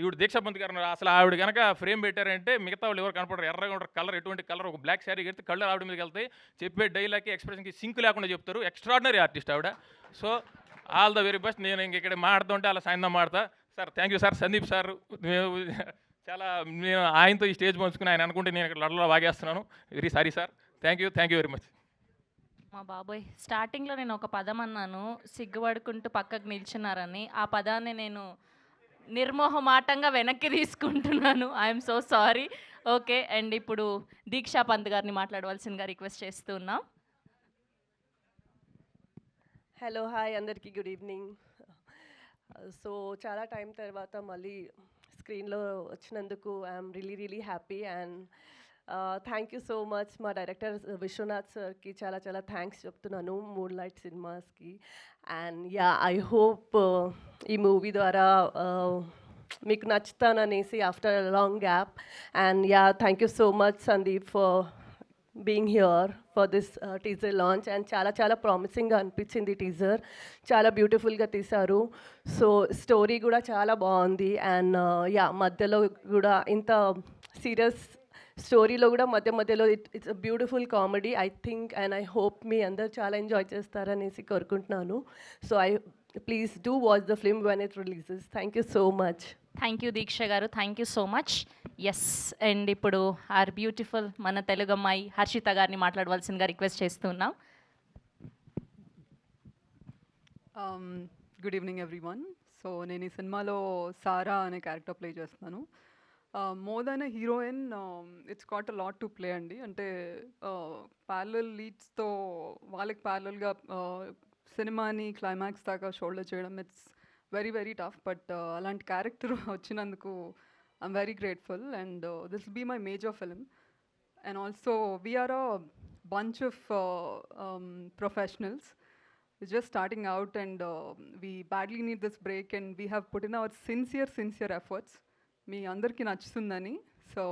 ఈవిడ దీక్షాబంత్ గారు అసలు ఆవిడ కనుక ఫ్రేమ్ పెట్టారంటే మిగతా వాళ్ళు ఎవరు కనపడరు. ఎర్రగా ఉంటారు, కలర్ ఎటువంటి కలర్, ఒక బ్లాక్ శారీ కడితే కళ్ళు ఆవిడ మీదకి వెళ్తాయి. చెప్పే డైలాగ్కి ఎక్స్ప్రెషన్కి సింక్ లేకుండా చెప్తారు. ఎక్స్ట్రాడినరీ ఆర్టిస్ట్ ఆవిడ. So all the very best. నేను ఇక్కడ మాట్లాడుతుంటే అలా సాయంత్రం మాడతా. Sir thank you sir. Sandeep sir చాలా నేను ఆయనతో ఈ స్టేజ్ పంచుకుని ఆయన అనుకుంటే నేను ఇక్కడ లడలో వాగేస్తున్నాను. Very sorry sir. Thank you very much. మా బాబోయ్, స్టార్టింగ్లో నేను ఒక పదం అన్నాను, సిగ్గుపడుకుంటూ పక్కకు నిల్చున్నారని. ఆ పదాన్ని నేను నిర్మోహమాటంగా వెనక్కి తీసుకుంటున్నాను. I'm so sorry. Okay, and ఇప్పుడు దీక్షా పంత్ గారిని మాట్లాడవలసిందిగా రిక్వెస్ట్ చేస్తున్నాం. హలో, హాయ్ అందరికీ, గుడ్ ఈవినింగ్. సో చాలా టైం తర్వాత మళ్ళీ స్క్రీన్లో వచ్చినందుకు I'm really happy and thank you so much మా డైరెక్టర్ విశ్వనాథ్ సార్కి చాలా థ్యాంక్స్ చెప్తున్నాను, మూన్ లైట్ సినిమాస్కి. అండ్ ఐ హోప్ ఈ మూవీ ద్వారా మీకు నచ్చుతాననేసి after long gap. And thank you so much Sandeep for being here for this teaser launch. And చాలా ప్రామిసింగ్గా అనిపించింది టీజర్, చాలా బ్యూటిఫుల్గా తీశారు. సో స్టోరీ కూడా చాలా బాగుంది. అండ్ మధ్యలో కూడా ఇంత సీరియస్ స్టోరీలో కూడా మధ్యలో it's a beautiful comedy I think. And I hope మీ అందరు చాలా ఎంజాయ్ చేస్తారనేసి కోరుకుంటున్నాను. So please do watch the film when it releases. Thank you so much. Thank you Deeksha గారు, thank you so much. Yes, and ఇప్పుడు ఆర్ బ్యూటిఫుల్ మన తెలుగు అమ్మాయి హర్షిత గారిని మాట్లాడవలసిందిగా రిక్వెస్ట్ చేస్తున్నాం. Good evening everyone. సో నేను ఈ సినిమాలో సారా అనే క్యారెక్టర్ ప్లే చేస్తున్నాను. More than a heroine, it's got a lot to play అండి. అంటే ప్యారలల్ లీడ్స్తో వాళ్ళకి ప్యారలల్గా సినిమాని క్లైమాక్స్ దాకా షోల్డర్ చేయడం it's very very tough. But అలాంటి క్యారెక్టర్ వచ్చినందుకు I'm very grateful and this will be my major film. And also, we are a bunch of professionals. We're just starting out and we badly need this break and we have put in our sincere efforts. మీ అందరికీ నచ్చుతుందని. సో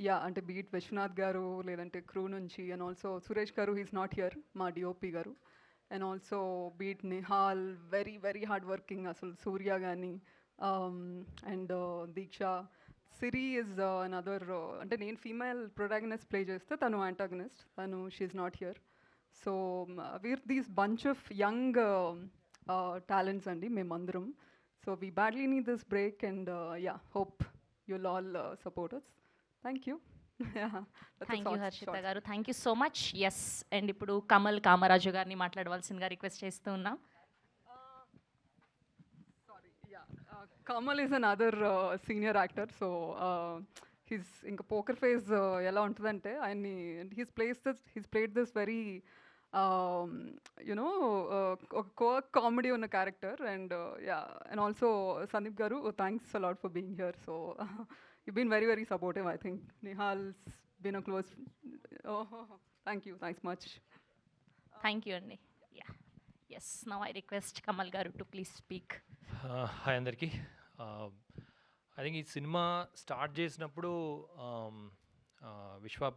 యా, అంటే బీట్ విశ్వనాథ్ గారు లేదంటే క్రూ నుంచి, అండ్ ఆల్సో సురేష్ గారు, హీస్ నాట్ హియర్, మా డిఓపి గారు, and also be it Nihal, very very hard working అసలు, సూర్య కానీ, and Deeksha. Siri is another, అంటే నేను ఫీమేల్ ప్రొటాగనిస్ట్ ప్లే చేస్తే తను యాంటాగనిస్ట్, తను she's not here. So we're these bunch of young talents అండి మేమందరం. So we badly need this break and yeah, hope you'll all support us. Thank you. Thank you Harshitha గారు, thank you so much. Yes, and ఇప్పుడు కమల్ కామరాజు గారిని మాట్లాడవలసిందిగా రిక్వెస్ట్ చేస్తూ ఉన్నాం. Kamal is another senior actor, so he's ఇంకా పోకర్ ఫేస్ ఎలా ఉంటుందంటే ఆయన్ని, he's played this very ఒక కామెడీ ఉన్న character. And yeah, and also Sandeep గారు, thanks a lot for being here. So you been very very supportive. I think Nihal's been a close. Thank you, thanks much. Thank you అండి. Yeah, yes, now I request Kamal గారు టు ప్లీజ్ స్పీక్. హాయ్ అందరికీ. ఐ థింక్ ఈ సినిమా స్టార్ట్ చేసినప్పుడు విశ్వ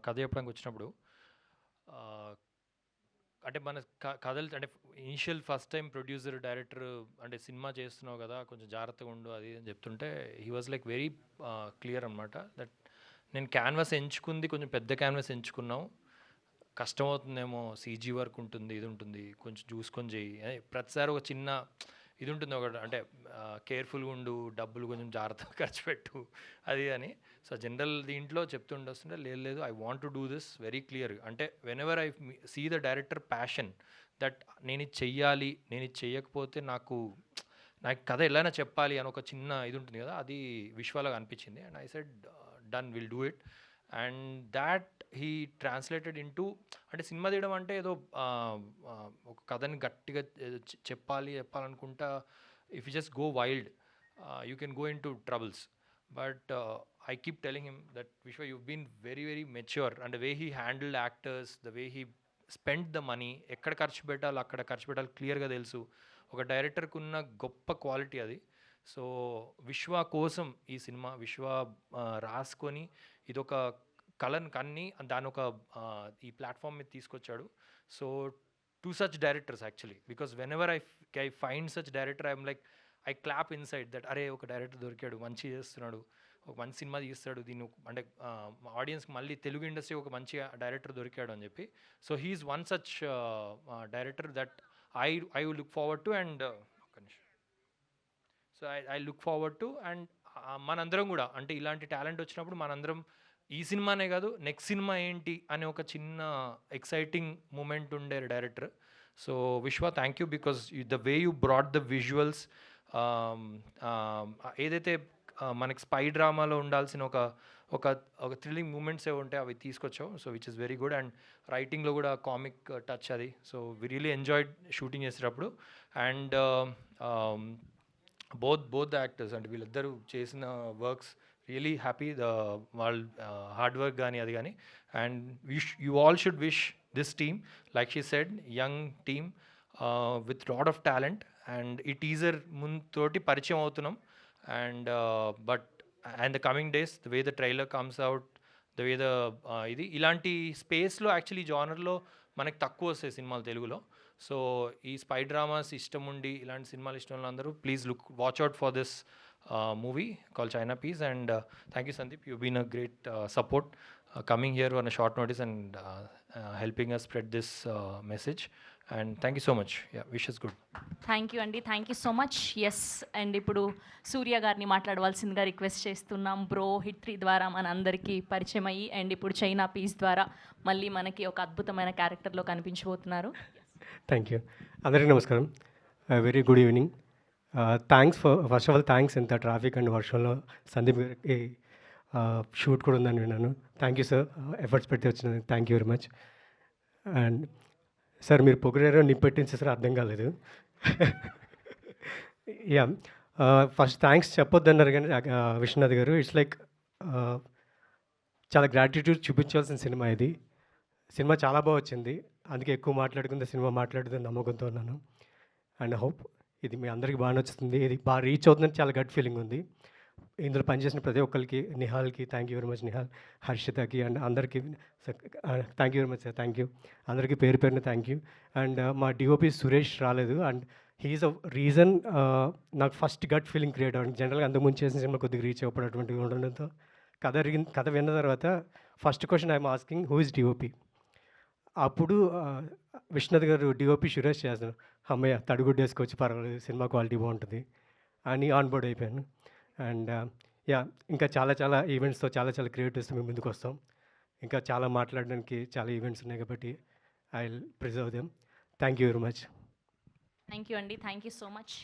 కథ చెప్పడానికి వచ్చినప్పుడు, అంటే మన కథలు అంటే initial first time producer director అంటే సినిమా చేస్తున్నావు కదా కొంచెం జాగ్రత్తగా ఉండు అది అని చెప్తుంటే he was like very clear అనమాట. దట్ నేను క్యాన్వాస్ ఎంచుకుంది కొంచెం పెద్ద క్యాన్వాస్ ఎంచుకున్నాం, కష్టమవుతుందేమో, సీజీ వర్క్ ఉంటుంది, ఇది ఉంటుంది, కొంచెం చూసుకొని చెయ్యి, ప్రతిసారి ఒక చిన్న ఇది ఉంటుంది ఒకటి, అంటే కేర్ఫుల్గా ఉండు, డబ్బులు కొంచెం జాగ్రత్తగా ఖర్చు పెట్టు అది అని. సో జనరల్ దీంట్లో చెప్తుండొస్తుంటే లేదు I want to do this very clear. అంటే whenever I see the director passion that నేను ఇది చెయ్యాలి, నేను ఇది చెయ్యకపోతే నాకు కథ ఎలాగైనా చెప్పాలి అని ఒక చిన్న ఇది ఉంటుంది కదా, అది విశ్వాలాగా అనిపించింది. And I said done, will do it. And that he translated into, అంటే సినిమా తీయడం అంటే ఏదో ఒక కథని గట్టిగా చెప్పాలనుకుంటా, if you just go wild you can go into troubles. But I keep telling him that Vishwa, you've been very very mature, and the way he handled actors, the way he spent the money, ఎక్కడ ఖర్చు పెట్టాలి అక్కడ ఖర్చు పెట్టాలి క్లియర్గా తెలుసు. ఒక డైరెక్టర్కి ఉన్న గొప్ప క్వాలిటీ అది. సో విశ్వ కోసం ఈ సినిమా విశ్వ రాసుకొని ఇదొక కళను కన్ని దాని ఒక ఈ ప్లాట్ఫామ్ మీద తీసుకొచ్చాడు. So to such directors actually, because when ever I find such director I'm like I clap inside that అరే ఒక డైరెక్టర్ దొరికాడు, మంచి చేస్తున్నాడు, ఒక మంచి సినిమా తీస్తాడు, దీన్ని అంటే ఆడియన్స్కి మళ్ళీ తెలుగు ఇండస్ట్రీ ఒక మంచి డైరెక్టర్ దొరికాడు అని చెప్పి. So he's one such director that I look forward to. And so I look forward to. And మనందరం కూడా అంటే ఇలాంటి టాలెంట్ వచ్చినప్పుడు మనందరం ఈ సినిమానే కాదు నెక్స్ట్ సినిమా ఏంటి అనే ఒక చిన్న ఎక్సైటింగ్ మూమెంట్ ఉండే డైరెక్టర్. సో విశ్వ, thank you, because the way you brought the visuals, ఏదైతే మనకి స్పై డ్రామాలో ఉండాల్సిన ఒక థ్రిల్లింగ్ మూమెంట్స్ ఏవి ఉంటాయి అవి తీసుకొచ్చావు. So which is very good. And రైటింగ్లో కూడా కామిక్ టచ్ అది. So we really enjoyed shooting చేసేటప్పుడు. అండ్ బోత్ ద యాక్టర్స్ అంటే వీళ్ళిద్దరూ చేసిన వర్క్స్ రియలీ హ్యాపీ, వాళ్ళ హార్డ్ వర్క్ కానీ అది కానీ. And you all should wish this team, like she said, young team with lot of talent. And ఈ టీజర్ తోటి పరిచయం అవుతున్నాం. And and the coming days the way the trailer comes out, the way the ఇది ఇలాంటి స్పేస్లో యాక్చువల్లీ జానర్లో మనకి తక్కువ వస్తాయి సినిమాలు తెలుగులో. సో ఈ స్పై డ్రామాస్ ఇష్టం ఉండి ఇలాంటి సినిమాలు ఇష్టం ఉన్న అందరూ please watch out for this movie called China Peace. And thank you Sandeep, you've been a great support coming here on a short notice and helping us spread this message. And thank you so much. Yeah, wishes good. Thank you అండి, thank you so much. Yes, and ఇప్పుడు సూర్య గారిని మాట్లాడవలసిందిగా రిక్వెస్ట్ చేస్తున్నాం. బ్రో హిట్ 3 ద్వారా మన అందరికీ పరిచయం అయ్యి అండ్ ఇప్పుడు చైనా పీస్ ద్వారా మళ్ళీ మనకి ఒక అద్భుతమైన క్యారెక్టర్లో కనిపించబోతున్నారు. Thank you. అందరికీ నమస్కారం. Very good evening. Thanks first of all thanks. ఇంత ట్రాఫిక్ అండ్ వర్షంలో సందీప్ గారికి షూట్ కూడా ఉందని విన్నాను. థ్యాంక్ యూ సార్, ఎఫర్ట్స్ పెట్టి వచ్చిన thank you very much. And sir మీరు పొగిడారో నిప్పెట్టించేసారో అర్థం కాలేదు. యా, ఫస్ట్ థ్యాంక్స్ చెప్పొద్దన్నారు కానీ విశ్వనాథ్ గారు, ఇట్స్ లైక్ చాలా గ్రాటిట్యూడ్ చూపించాల్సిన సినిమా ఇది. సినిమా చాలా బాగా వచ్చింది, అందుకే ఎక్కువ మాట్లాడుకుంటే సినిమా మాట్లాడుతుంది నమ్మకంతో ఉన్నాను. అండ్ హోప్ ఇది మీ అందరికీ బాగా నచ్చుతుంది. ఇది బాగా రీచ్ అవుతుందని చాలా గట్ ఫీలింగ్ ఉంది. ఇందులో పనిచేసిన ప్రతి ఒక్కరికి, నిహాల్కి thank you very much, Nihal, హర్షితకి అండ్ అందరికీ thank you very much sir. Thank you అందరికీ పేరు పేరున థ్యాంక్ యూ. అండ్ మా డిఓపి సురేష్ రాలేదు అండ్ హీఈస్ అ రీజన్ నాకు ఫస్ట్ గట్ ఫీలింగ్ క్రియేట్ అవ్వడానికి. జనరల్గా అంతకుముందు చేసిన సినిమా కొద్దిగా రీచ్ అవ్వడం ఉండడంతో కథ విన్న తర్వాత first question I'm asking who is DOP. అప్పుడు విశ్వనాథ్ గారు డిఓపి సురేష్ చేస్తాను, అమ్మయ్య తడుగుడ్డు వేసుకోవచ్చు పర్వాలేదు, సినిమా క్వాలిటీ బాగుంటుంది అని ఆన్ బోర్డ్ అయిపోయాను. అండ్ యా, ఇంకా చాలా ఈవెంట్స్తో చాలా క్రియేటివ్స్తో మేము ముందుకు వస్తాం. ఇంకా చాలా మాట్లాడడానికి చాలా ఈవెంట్స్ ఉన్నాయి కాబట్టి I will preserve them. Thank you very much. Thank you అండి, thank you so much.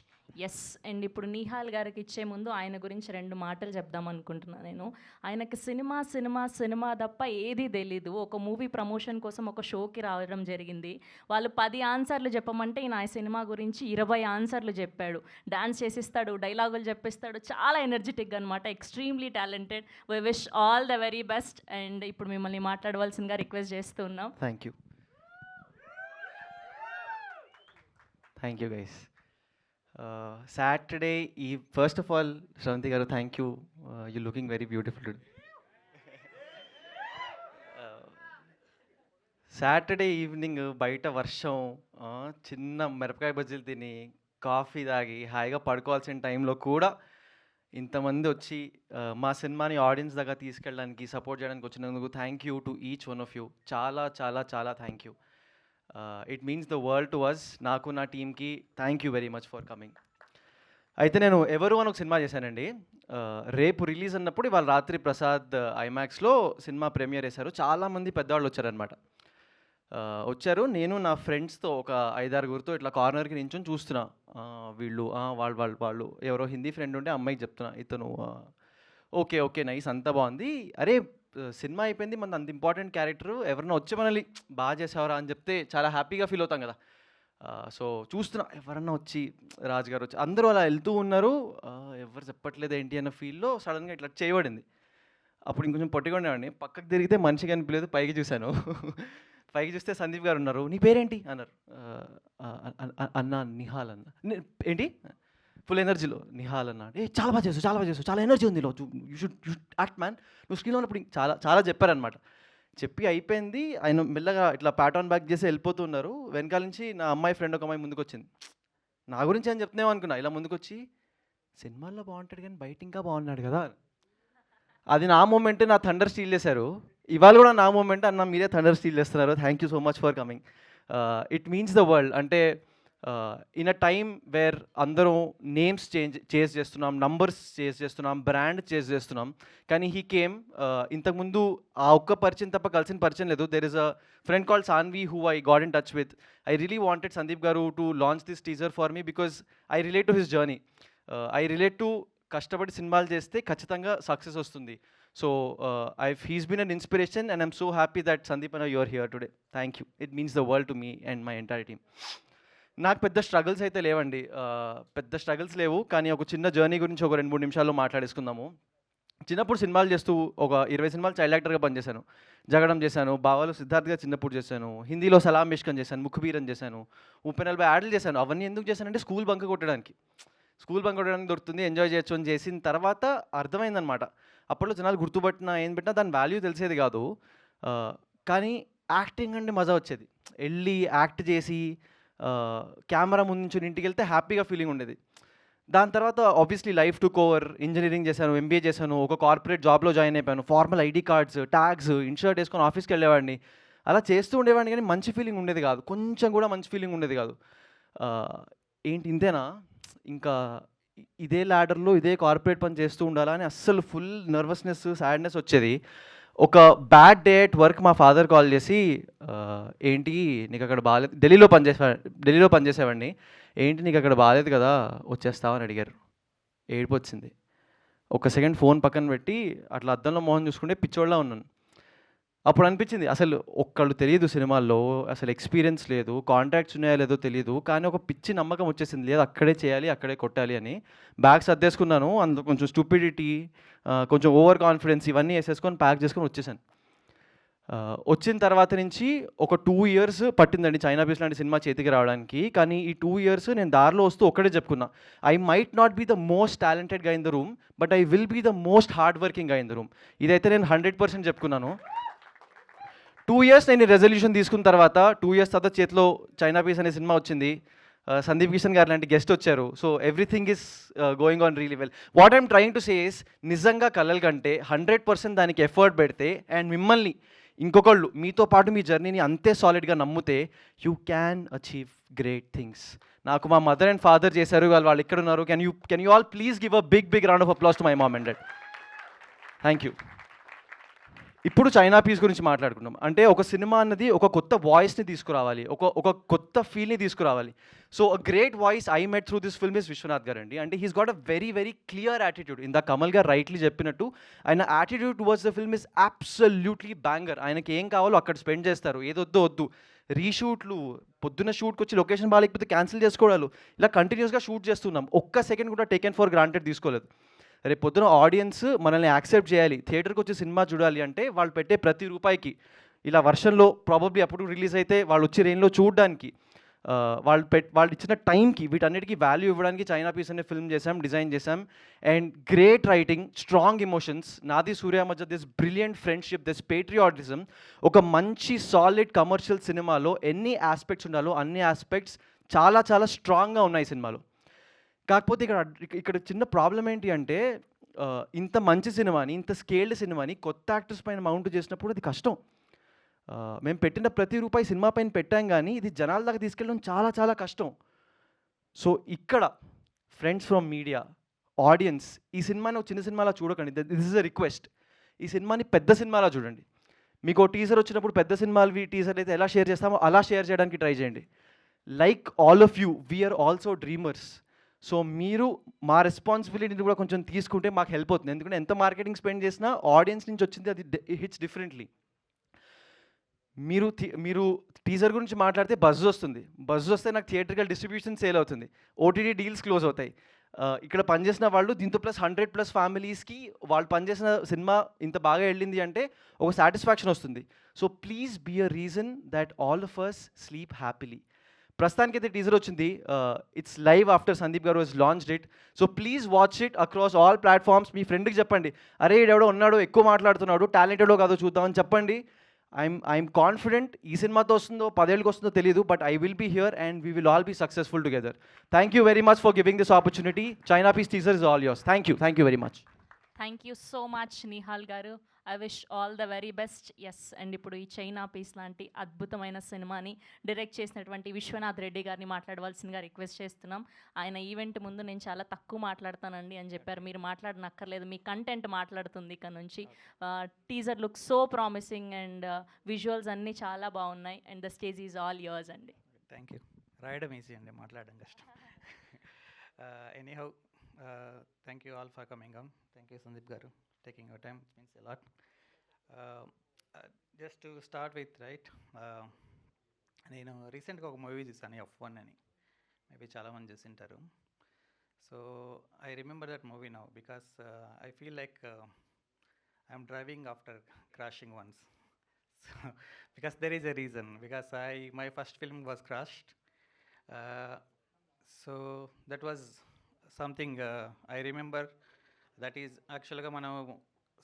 Yes, and ఇప్పుడు నిహాల్ గారికి ఇచ్చే ముందు ఆయన గురించి 2 మాటలు చెప్దాం అనుకుంటున్నాను నేను. ఆయనకి సినిమా తప్ప ఏది తెలీదు. ఒక మూవీ ప్రమోషన్ కోసం ఒక షోకి రావడం జరిగింది. వాళ్ళు 10 ఆన్సర్లు చెప్పమంటే ఈయన ఆ సినిమా గురించి 20 ఆన్సర్లు చెప్పాడు. డాన్స్ చేసిస్తాడు, డైలాగులు చెప్పిస్తాడు, చాలా ఎనర్జెటిక్గా అనమాట. Extremely talented. We wish all the very best. And ఇప్పుడు మిమ్మల్ని మాట్లాడవలసిందిగా రిక్వెస్ట్ చేస్తున్నాం. Thank you. Thank you guys. Saturday eve, first of all, Shravanti garu, thank you. You're looking very beautiful today. Saturday evening బయట వర్షం, చిన్న మిరపకాయ బజ్జీలు తిని కాఫీ తాగి హాయిగా పడుకోవాల్సిన టైంలో కూడా ఇంతమంది వచ్చి మా సినిమాని ఆడియన్స్ దగ్గర తీసుకెళ్ళడానికి సపోర్ట్ చేయడానికి వచ్చినందుకు thank you to each one of you. చాలా thank you. It means the world to us. నాకు నా టీమ్కి thank you very much for coming. అయితే నేను ఎవరు అని ఒక సినిమా చేశానండి. రేపు రిలీజ్ అన్నప్పుడు ఇవాళ రాత్రి ప్రసాద్ ఐమాక్స్లో సినిమా ప్రీమియర్ చేశారు. చాలామంది పెద్దవాళ్ళు వచ్చారనమాట. వచ్చారు, నేను నా ఫ్రెండ్స్తో ఒక 5-6 ఇట్లా కార్నర్కి నించొని చూస్తున్నా. వీళ్ళు వాళ్ళు ఎవరో హిందీ ఫ్రెండ్ ఉంటే అమ్మాయికి చెప్తున్నా, ఇతను ఓకే నైస్ అంతా బాగుంది, అరే సినిమా అయిపోయింది, మన అంత ఇంపార్టెంట్ క్యారెక్టర్ ఎవరైనా వచ్చి మనల్ని బాగా చేసేవారా అని చెప్తే చాలా హ్యాపీగా ఫీల్ అవుతాం కదా. సో చూస్తున్నా ఎవరన్నా వచ్చి రాజు గారు వచ్చి అందరూ అలా వెళ్తూ ఉన్నారు, ఎవరు చెప్పట్లేదు ఏంటి అన్న ఫీల్లో సడన్గా ఇట్లా చేయబడింది. అప్పుడు ఇంకొంచెం పొట్టిగా ఉండేవాడిని. పక్కకు తిరిగితే మనిషి కనిపించలేదు, పైకి చూశాను. పైకి చూస్తే సందీప్ గారు ఉన్నారు. నీ పేరేంటి అన్నారు. అన్న నిహాల్ అన్న. ఏంటి ఫుల్ ఎనర్జీలో నిహాల్ అన్న. చాలా బాగా చేసు చాలా ఎనర్జీ ఉంది, యూ షుడ్ యాక్ట్ మ్యాన్, నువ్వు స్క్రీన్లో ఉన్నప్పుడు చాలా చెప్పారనమాట. చెప్పి అయిపోయింది. ఆయన మెల్లగా ఇట్లా ప్యాట్ ఆన్ బ్యాక్ చేసి వెళ్ళిపోతున్నారు. వెనకాల నుంచి నా అమ్మాయి ఫ్రెండ్ ఒక అమ్మాయి ముందుకు వచ్చింది. నా గురించి అని చెప్తున్నావు అనుకున్నా. ఇలా ముందుకు వచ్చి సినిమాల్లో బాగుంటాడు కానీ బయట ఇంకా బాగున్నాడు కదా. అది నా మూమెంట్, నా థండర్ స్టీల్ చేశారు. ఇవాళ కూడా నా మూమెంట్, అన్న మీరే థండర్ స్టీల్ చేస్తున్నారు. Thank you so much for coming. It means the world. అంటే ఇన్ అ టైమ్ వేర్ అందరం నేమ్స్ చేంజ్ చేస్తున్నాం, నంబర్స్ చేంజ్ చేస్తున్నాం, బ్రాండ్ చేంజ్ చేస్తున్నాం, కానీ హీ కేమ్. ఇంతకుముందు ఆ ఒక్క పరిచయం తప్ప కలిసిన పరిచయం లేదు. There is a friend called Sanvi who I got in touch with. I really wanted Sandeep garu to launch this teaser for me because I relate to his journey. I relate to కష్టపడి సినిమాలు చేస్తే ఖచ్చితంగా సక్సెస్ వస్తుంది. So he's been an inspiration and I'm so happy that Sandeep అన్న you're here today. Thank you. It means the world to me and my entire team. నాకు పెద్ద స్ట్రగుల్స్ అయితే లేవండి, పెద్ద స్ట్రగుల్స్ లేవు, కానీ ఒక చిన్న జర్నీ గురించి ఒక 2-3 నిమిషాల్లో మాట్లాడేసుకుందాము. చిన్నప్పుడు సినిమాలు చేస్తూ ఒక 20 సినిమాలు చైల్డ్ యాక్టర్గా పనిచేశాను. జగడం చేశాను, బావాలు సిద్ధార్థ్గా చిన్నప్పుడు చేశాను, హిందీలో సలాం మిష్కన్ చేశాను, ముఖబీరన్ చేశాను, 30-40 యాడ్లు చేశాను. అవన్నీ ఎందుకు చేశానంటే స్కూల్ బంక్ కొట్టడానికి దొరుకుతుంది, ఎంజాయ్ చేయొచ్చు అని చేసిన తర్వాత అర్థమైందనమాట. అప్పట్లో జనాలు గుర్తుపట్టినా ఏం పెట్టినా దాని వాల్యూ తెలిసేది కాదు, కానీ యాక్టింగ్ అంటే మజా వచ్చేది. వెళ్ళి యాక్ట్ చేసి కెమెరా ముందు నుంచి ఇంటికి వెళ్తే హ్యాపీగా ఫీలింగ్ ఉండేది. దాని తర్వాత obviously life took over. Engineering చేశాను, ఎంబీఏ చేశాను, ఒక కార్పొరేట్ జాబ్లో జాయిన్ అయిపోయాను. Formal ID cards, tags, in shirt వేసుకొని ఆఫీస్కి వెళ్ళేవాడిని. అలా చేస్తూ ఉండేవాడిని కానీ మంచి ఫీలింగ్ ఉండేది కాదు, కొంచెం కూడా మంచి ఫీలింగ్ ఉండేది కాదు. ఆ, ఏంటి ఇంతేనా, ఇంకా ఇదే ల్యాడర్లో ఇదే కార్పొరేట్ పని చేస్తూ ఉండాలా అని అస్సలు ఫుల్ నర్వస్నెస్, సాడ్నెస్ వచ్చేది. ఒక బ్యాడ్ డే అట్ వర్క్ మా ఫాదర్ కాల్ చేసి, ఏంటి నీకు అక్కడ బాగాలేదు, ఢిల్లీలో పనిచేసేవాడిని, ఏంటి నీకు అక్కడ బాగాలేదు కదా వచ్చేస్తావా అని అడిగారు. ఏడుపు వచ్చింది. ఒక సెకండ్ ఫోన్ పక్కన పెట్టి అట్లా అద్దంలో మోహన్ చూసుకుంటే పిచ్చోళ్ళ ఉన్నాను. అప్పుడు అనిపించింది అసలు ఒక్కళ్ళు తెలియదు సినిమాల్లో, అసలు ఎక్స్పీరియన్స్ లేదు, కాంట్రాక్ట్స్ ఉన్నాయో లేదో తెలియదు, కానీ ఒక పిచ్చి నమ్మకం వచ్చేసింది, లేదు అక్కడే చేయాలి అక్కడే కొట్టాలి అని. బ్యాగ్ సర్దేసుకున్నాను, అందులో కొంచెం స్టూపిడిటీ, కొంచెం ఓవర్ కాన్ఫిడెన్స్ ఇవన్నీ వేసేసుకొని ప్యాక్ చేసుకొని వచ్చేసాను. వచ్చిన తర్వాత నుంచి ఒక 2 years పట్టిందండి చైనా పీస్ లాంటి సినిమా చేతికి రావడానికి. కానీ ఈ 2 years నేను దారిలో వస్తూ ఒక్కడే చెప్పుకున్నా, I might not be the most talented guy in the room, but I will be the most hard working guy in the room. ఇదైతే నేను 100% చెప్పుకున్నాను. 2 years నేను రెజల్యూషన్ తీసుకున్న తర్వాత 2 years తర్వాత చేతిలో చైనా పీస్ అనే సినిమా వచ్చింది. సందీప్ కిషన్ గారు లాంటి గెస్ట్ వచ్చారు. So everything is going on really well. What I'm trying to say is, నిజంగా కలల కంటే 100% దానికి ఎఫర్ట్ పెడితే అండ్ మిమ్మల్ని ఇంకొకళ్ళు మీతో పాటు మీ జర్నీని అంతే సాలిడ్గా నమ్మితే you can achieve great things. నాకు మా మదర్ అండ్ ఫాదర్ చేశారు, వాళ్ళు ఇక్కడ ఉన్నారు. Can you all please give a big round of applause to my mom and dad. Thank you. ఇప్పుడు చైనా పీస్ గురించి మాట్లాడుకున్నాం. అంటే ఒక సినిమా అన్నది ఒక కొత్త వాయిస్ని తీసుకురావాలి, ఒక కొత్త ఫీల్ని తీసుకురావాలి. So a great voice I met through this film is Vishwanath garu అండి. అంటే he's got a very clear attitude. ఇందా కమల్ గారు రైట్లీ చెప్పినట్టు ఆయన attitude towards the film is absolutely banger. ఆయనకి ఏం కావాలో అక్కడ స్పెండ్ చేస్తారు, ఏదొద్దో వద్దు. రీషూట్లు, పొద్దున్న షూట్కి వచ్చి లొకేషన్ బాగాలేకపోతే క్యాన్సిల్ చేసుకోవడాలు, ఇలా కంటిన్యూస్గా షూట్ చేస్తున్నాం. ఒక్క సెకండ్ కూడా టేకెన్ ఫర్ గ్రాంటెడ్ తీసుకోలేదు. రేపు పొద్దున ఆడియన్స్ మనల్ని యాక్సెప్ట్ చేయాలి, థియేటర్కి వచ్చి సినిమా చూడాలి అంటే వాళ్ళు పెట్టే ప్రతి రూపాయికి, ఇలా వర్షంలో ప్రాబబ్లీ అప్పుడు రిలీజ్ అయితే వాళ్ళు వచ్చి రెయిన్లో చూడడానికి, వాళ్ళు ఇచ్చిన టైంకి, వీటన్నిటికీ వాల్యూ ఇవ్వడానికి చైనా పీస్ అనే ఫిల్మ్ చేసాం, డిజైన్ చేసాం. And great writing, strong emotions, నాది సూర్య మధ్య this brilliant friendship, this patriotism. ఒక మంచి సాలిడ్ కమర్షియల్ సినిమాలో ఎన్ని ఆస్పెక్ట్స్ ఉండాలో అన్ని ఆస్పెక్ట్స్ చాలా స్ట్రాంగ్గా ఉన్నాయి సినిమాలో. కాకపోతే ఇక్కడ చిన్న ప్రాబ్లం ఏంటి అంటే, ఇంత మంచి సినిమాని, ఇంత స్కేల్డ్ సినిమాని కొత్త యాక్టర్స్ పైన మౌంట్ చేసినప్పుడు అది కష్టం. మేము పెట్టిన ప్రతి రూపాయి సినిమా పైన పెట్టాం, కానీ ఇది జనాల దాకా తీసుకెళ్ళడం చాలా కష్టం. సో ఇక్కడ ఫ్రెండ్స్ ఫ్రమ్ మీడియా, ఆడియన్స్, ఈ సినిమాని ఒక చిన్న సినిమాలా చూడకండి. This is a request. ఈ సినిమాని పెద్ద సినిమాలా చూడండి. మీకు టీజర్ వచ్చినప్పుడు పెద్ద సినిమాలు టీజర్ అయితే ఎలా షేర్ చేస్తామో అలా షేర్ చేయడానికి ట్రై చేయండి. Like all of you, we're also dreamers. So మీరు మా రెస్పాన్సిబిలిటీని కూడా కొంచెం తీసుకుంటే మాకు హెల్ప్ అవుతుంది. ఎందుకంటే ఎంత మార్కెటింగ్ స్పెండ్ చేసినా ఆడియన్స్ నుంచి వచ్చింది అది హిట్స్ డిఫరెంట్లీ. మీరు టీజర్ గురించి మాట్లాడితే బజ్ వస్తే నాకు థియేటర్కల్ డిస్ట్రిబ్యూషన్ సేల్ అవుతుంది, ఓటీటీ డీల్స్ క్లోజ్ అవుతాయి. ఇక్కడ పనిచేసిన వాళ్ళు దీంతో ప్లస్ 100+ ఫ్యామిలీస్కి వాళ్ళు పనిచేసిన సినిమా ఇంత బాగా వెళ్ళింది అంటే ఒక సాటిస్ఫాక్షన్ వస్తుంది. So please be a reason that all of us sleep happily. ప్రస్తుతానికి అయితే టీజర్ వచ్చింది, it's live after Sandeep garu has launched it. So please watch it across all platforms. మీ ఫ్రెండ్కి చెప్పండి, అరే ఎవడో ఉన్నాడు ఎక్కువ మాట్లాడుతున్నాడు, టాలెంటెడో కాదో చూద్దామని చెప్పండి. ఐఎమ్ కాన్ఫిడెంట్ ఈ సినిమాతో వస్తుందో 10 ఏళ్ళకి వస్తుందో తెలియదు, but I will be here and we will all be successful together. Thank you very much for giving this opportunity. China piece teaser is all yours. Thank you very much. Thank you so much Nihal garu. I wish all the very best. Yes, and ఇప్పుడు ఈ చైనా పీస్ లాంటి అద్భుతమైన సినిమాని డైరెక్ట్ చేసినటువంటి విశ్వనాథ్ రెడ్డి గారిని మాట్లాడవలసిందిగా రిక్వెస్ట్ చేస్తున్నాం. ఆయన ఈవెంట్ ముందు నేను చాలా తక్కువ మాట్లాడతానండి అని చెప్పారు. మీరు మాట్లాడనక్కర్లేదు, మీ కంటెంట్ మాట్లాడుతుంది ఇక్కడ నుంచి. Teaser look so promising and visuals అన్నీ చాలా బాగున్నాయి. And the stage is all yours అండి. Thank you. రాయడం ఈజీ అండి, మాట్లాడడం కష్టం. Anyhow, thank you all for coming on. Thank you Sandeep garu, taking your time, it means a lot. Just to start with, right, నేను రీసెంట్గా ఒక మూవీ చూసాను, F1 అని. మేబీ చాలామంది చూసింటారు. So I remember that movie now because I feel like I'm driving after crashing once. Because there is a reason, because my first film was crashed. So that was something I remember. That is యాక్చువల్గా మనం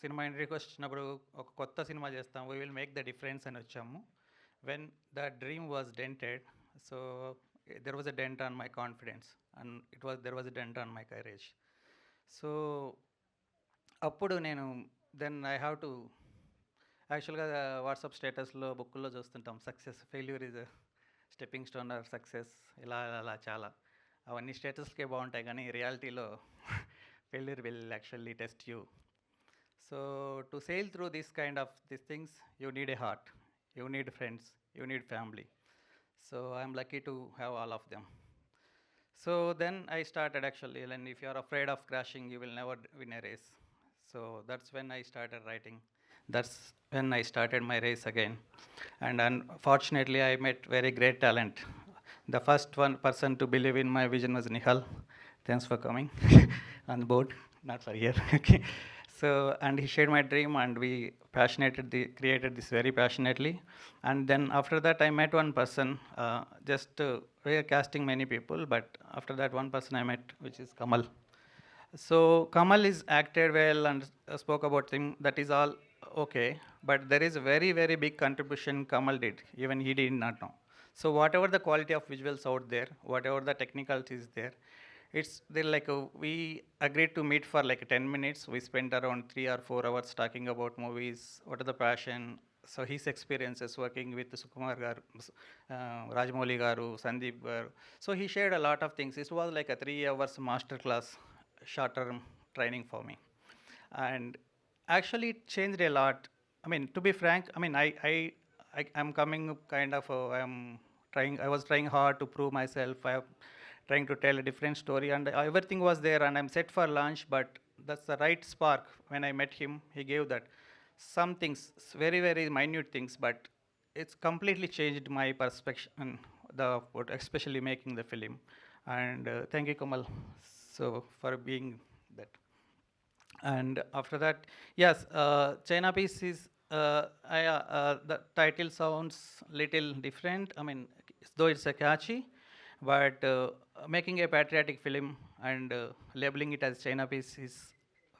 సినిమా ఇండస్ట్రీకి వచ్చినప్పుడు ఒక కొత్త సినిమా చేస్తాం, we will make the difference అని వచ్చాము. When the dream was dented, so there was a dent on my confidence and there was a dent on my courage. So అప్పుడు నేను దెన్ ఐ హ్యావ్ టు యాక్చువల్గా వాట్సాప్ స్టేటస్లో బుక్కుల్లో చూస్తుంటాం, success failure is stepping stone or success, ఇలా అలా చాలా అవన్నీ స్టేటస్కే బాగుంటాయి, కానీ రియాలిటీలో failure will actually test you. So to sail through this kind of these things, you need a heart, you need friends, you need family. So I'm lucky to have all of them. So then I started actually, and if you are afraid of crashing, you will never win a race. So that's when I started writing. That's when I started my race again. And unfortunately, I met very great talent. The first one person to believe in my vision was Nihal. Thanks for coming on board, not for here. Okay. So, and he shared my dream, and we created this very passionately. And then after that, I met one person. We are casting many people, but after that, one person I met, which is Kamal. So Kamal is acted well and spoke about him. That is all okay, but there is a very, very big contribution Kamal did. Even he did not know. So whatever the quality of visuals out there, whatever the technicals is there, it's there like we agreed to meet for like 10 minutes. We spent around 3 or 4 hours talking about movies, what are the passion. So his experiences working with Sukumar garu, Rajamouli garu, Sandeep garu. So he shared a lot of things. It was like a 3 hours master class, short term training for me. And actually it changed a lot. I mean, to be frank, I mean, I'm coming kind of, I was trying hard to prove myself. I am trying to tell a different story, and everything was there, and I'm set for launch, but that's the right spark. When I met him, he gave that. Some things, very, very minute things, but it's completely changed my perspective, especially making the film. And thank you, Kamal, so for being that. And after that, yes, China Piece is, the title sounds little different. I mean, though it's a catchy, but making a patriotic film and labeling it as China Piece is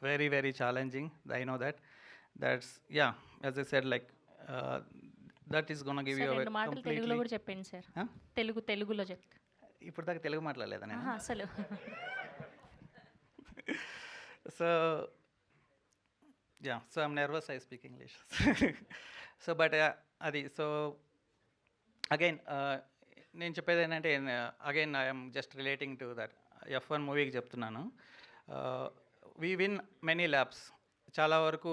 very, very challenging. I know that. That's, yeah, as I said, like, that is going to give you a రెండు మాటలు తెలుగులో completely... కూడా చెప్పండి సార్. తెలుగులో చెప్తా. ఇప్పుడు దాకా తెలుగు మాట్లాడలేదా నేను? అసలు So yeah, so I'm nervous I speak English. So but అది సో అగైన్ నేను చెప్పేది ఏంటంటే, again I'm just relating to that F1 మూవీకి చెప్తున్నాను. వీ విన్ మెనీ ల్యాబ్స్, చాలా వరకు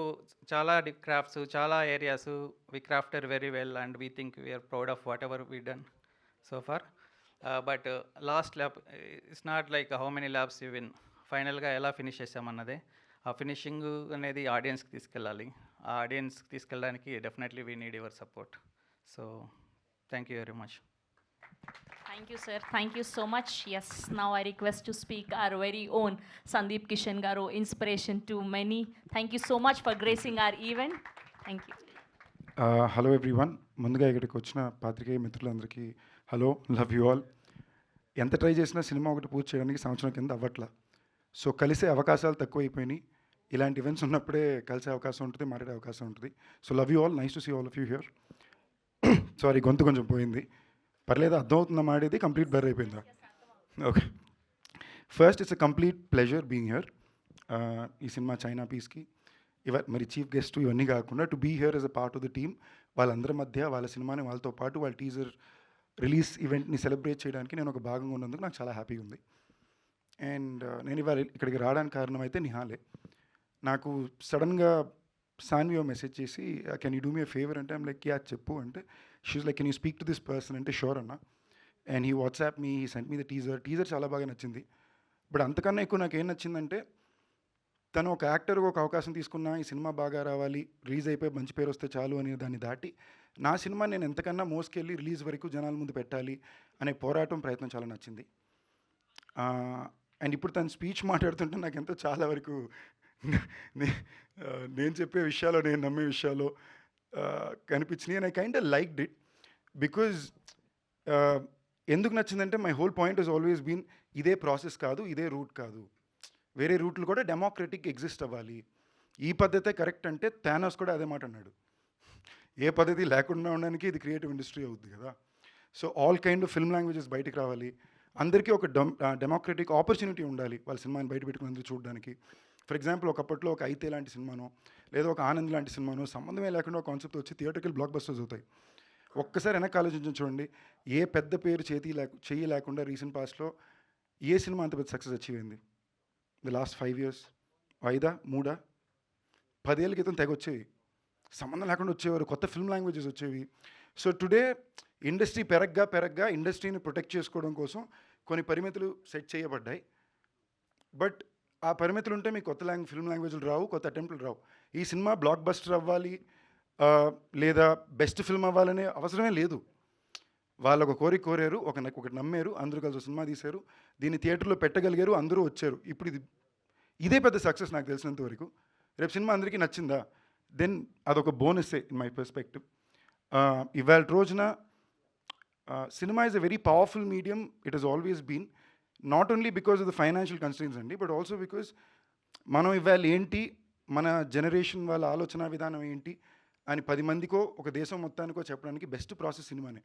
చాలా క్రాఫ్ట్స్, చాలా areas we crafted very well, and we think we're proud of whatever we done so far. But last lap it's not like how many laps you win, ఫైనల్గా ఎలా ఫినిష్ చేసామన్నదే. ఆ ఫినిషింగ్ అనేది ఆడియన్స్కి తీసుకెళ్ళాలి. ఆ ఆడియన్స్కి తీసుకెళ్ళడానికి definitely we need your support. So thank you very much. Thank you, sir. Thank you so much. Yes, now I request to speak our very own Sandeep Kishan garu, inspiration to many. Thank you so much for gracing our event. Thank you. Hello everyone. ముందుగా ఇక్కడికి వచ్చిన పాత్రికేయ మిత్రులందరికీ హలో, లవ్ యూ ఆల్. ఎంత ట్రై చేసినా సినిమా ఒకటి పూర్తి చేయడానికి సంవత్సరం కింద అవ్వట్లా. సో కలిసే అవకాశాలు తక్కువైపోయినాయి. ఇలాంటి ఈవెంట్స్ ఉన్నప్పుడే కలిసే అవకాశం ఉంటుంది, మాట్లాడే అవకాశం ఉంటుంది. So love you all, nice to see all of you here. Sorry, గొంతు కొంచెం పోయింది, పర్లేదు. అర్థమవుతుందా మాడేది? కంప్లీట్ బర్ అయిపోయిందా? Okay. First, it's a complete pleasure being here. ఈ సినిమా చైనా పీస్కి మరి చీఫ్ గెస్ట్ ఇవన్నీ కాకుండా to be here as a part of the team, వాళ్ళందరి మధ్య వాళ్ళ సినిమాని వాళ్ళతో పాటు వాళ్ళ టీజర్ రిలీజ్ ఈవెంట్ని సెలబ్రేట్ చేయడానికి నేను ఒక భాగంగా ఉన్నందుకు నాకు చాలా హ్యాపీగా ఉంది. అండ్ నేను ఇవాళ ఇక్కడికి రావడానికి కారణం అయితే నిహాలే. నాకు సడన్గా సాన్వి మెసేజ్ చేసి, can you do me a favour అంటే, ఐమ్ లైక్, యా చెప్పు అంటే, she's like, can you speak to this person అంటే, షూర్ అన్న. And he WhatsApp me, he sent me the teaser చాలా బాగా నచ్చింది. బట్ అంతకన్నా ఎక్కువ నాకు ఏం నచ్చిందంటే, తను ఒక యాక్టర్గా ఒక అవకాశం తీసుకున్నా, ఈ సినిమా బాగా రావాలి, రిలీజ్ అయిపోయి మంచి పేరు వస్తే చాలు అనే దాన్ని దాటి, నా సినిమా నేను ఎంతకన్నా మోసుకెళ్ళి రిలీజ్ వరకు జనాల ముందు పెట్టాలి అనే పోరాటం ప్రయత్నం చాలా నచ్చింది. అండ్ ఇప్పుడు తను స్పీచ్ మాట్లాడుతుంటే నాకు ఎంతో చాలా వరకు నేను చెప్పే విషయాలు, నేను నమ్మే విషయాలు కనిపించినాయి. And I kind of liked it because ఎందుకు నచ్చిందంటే, my whole point he's always been, ఇదే ప్రాసెస్ కాదు, ఇదే రూట్ కాదు, వేరే రూట్లు కూడా డెమోక్రటిక్ ఎగ్జిస్ట్ అవ్వాలి. ఈ పద్ధతే కరెక్ట్ అంటే థానోస్ కూడా అదే మాట అన్నాడు. ఏ పద్ధతి లేకుండా ఉండడానికి ఇది క్రియేటివ్ ఇండస్ట్రీ అవుతుంది కదా. So all kind of film languages బయటకు రావాలి, అందరికీ ఒక డెమోక్రటిక్ ఆపర్చునిటీ ఉండాలి వాళ్ళ సినిమాని బయట పెట్టుకుని అందరూ చూడడానికి. ఫర్ ఎగ్జాంపుల్, ఒకప్పట్లో ఒక అయితే లాంటి సినిమానో, లేదా ఒక ఆనంద్ లాంటి సినిమానో సంబంధమే లేకుండా ఒక కాన్సెప్ట్ వచ్చి థియేటర్కి బ్లాక్ బస్టర్స్ అవుతాయి. ఒక్కసారి వెనక్కి ఆలోచించి చూడండి, ఏ పెద్ద పేరు చెయ్యి లేకుండా రీసెంట్ పాస్ట్లో ఏ సినిమా అంత పెద్ద సక్సెస్ అచీవ్ అయింది? ది లాస్ట్ 5 years, 5 3 10 ఏళ్ళ క్రితం తెగ వచ్చేవి, సంబంధం లేకుండా వచ్చేవారు, కొత్త ఫిల్మ్ లాంగ్వేజెస్ వచ్చేవి. సో టుడే ఇండస్ట్రీ పెరగ్గా ఇండస్ట్రీని ప్రొటెక్ట్ చేసుకోవడం కోసం కొన్ని పరిమితులు సెట్ చేయబడ్డాయి. బట్ ఆ పరిమితులు ఉంటే మీకు కొత్త ఫిల్మ్ లాంగ్వేజ్లు రావు, కొత్త అటెంప్ట్లు రావు. ఈ సినిమా బ్లాక్ బస్టర్ అవ్వాలి లేదా బెస్ట్ ఫిల్మ్ అవ్వాలనే అవసరమే లేదు. వాళ్ళు ఒక కోరారు, ఒకటి నమ్మారు, అందరూ కలిసి సినిమా తీశారు, దీన్ని థియేటర్లో పెట్టగలిగారు, అందరూ వచ్చారు. ఇప్పుడు ఇదే పెద్ద సక్సెస్ నాకు తెలిసినంత వరకు. రేపు సినిమా అందరికీ నచ్చిందా, దెన్ అదొక బోనస్సే ఇన్ మై పర్స్పెక్టివ్. ఇవాళ రోజున cinema is a very powerful medium. It has always been, not only because of the financial constraints అండి, బట్ ఆల్సో బికాస్ మనం ఇవాళ ఏంటి, మన జనరేషన్ వాళ్ళ ఆలోచన విధానం ఏంటి అని 10 మందికో ఒక దేశం మొత్తానికో చెప్పడానికి బెస్ట్ ప్రాసెస్ సినిమానే.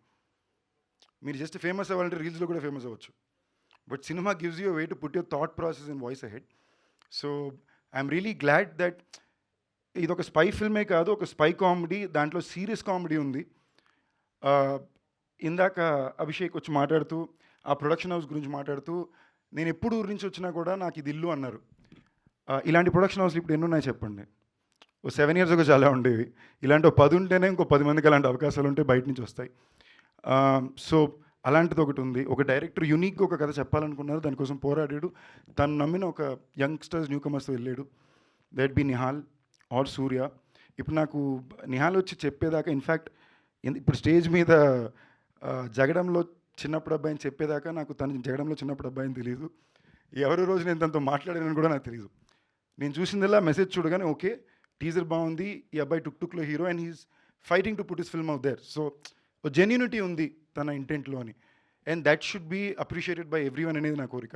మీరు జస్ట్ ఫేమస్ అవ్వాలంటే రీల్స్లో కూడా ఫేమస్ అవ్వచ్చు, but cinema gives you way to put your thought process and voice ahead. So I'm really glad that ఇది ఒక స్పై ఫిల్మే కాదు, ఒక స్పై కామెడీ, దాంట్లో సీరియస్ కామెడీ ఉంది. ఇందాక అభిషేక్ వచ్చి మాట్లాడుతూ ఆ ప్రొడక్షన్ హౌస్ గురించి మాట్లాడుతూ, నేను ఎప్పుడు ఊరి నుంచి వచ్చినా కూడా నాకు ఇది ఇల్లు అన్నారు. ఇలాంటి ప్రొడక్షన్ హౌస్లు ఇప్పుడు ఎన్ని ఉన్నాయి చెప్పండి? ఓ 7 years ago చాలా ఉండేవి. ఇలాంటి 10 ఉంటేనే ఇంకో 10 మందికి అలాంటి అవకాశాలు ఉంటే బయట నుంచి వస్తాయి. సో అలాంటిది ఒకటి ఉంది. ఒక డైరెక్టర్ యూనిక్గా ఒక కథ చెప్పాలనుకున్నారు, దానికోసం పోరాడాడు, తను నమ్మిన ఒక యంగ్స్టర్స్ న్యూ కమర్స్తో వెళ్ళాడు. దట్ బి నిహాల్ ఆర్ సూర్య. ఇప్పుడు నాకు నిహాల్ వచ్చి చెప్పేదాకా, ఇన్ఫ్యాక్ట్ ఇప్పుడు స్టేజ్ మీద జగడంలో చిన్నప్పుడు అబ్బాయిని చెప్పేదాకా నాకు తను జగడంలో చిన్నప్పుడు అబ్బాయిని తెలియదు. ఎవరి రోజు నేను తనతో మాట్లాడానని కూడా నాకు తెలియదు. నేను చూసిందల్లా మెసేజ్ చూడగానే ఓకే టీజర్ బాగుంది, ఈ అబ్బాయి టుక్లో hero and he's fighting to put his film out there. So genuinity ఉంది తన ఇంటెంట్లో అని, and that should be appreciated by every one అనేది నా కోరిక.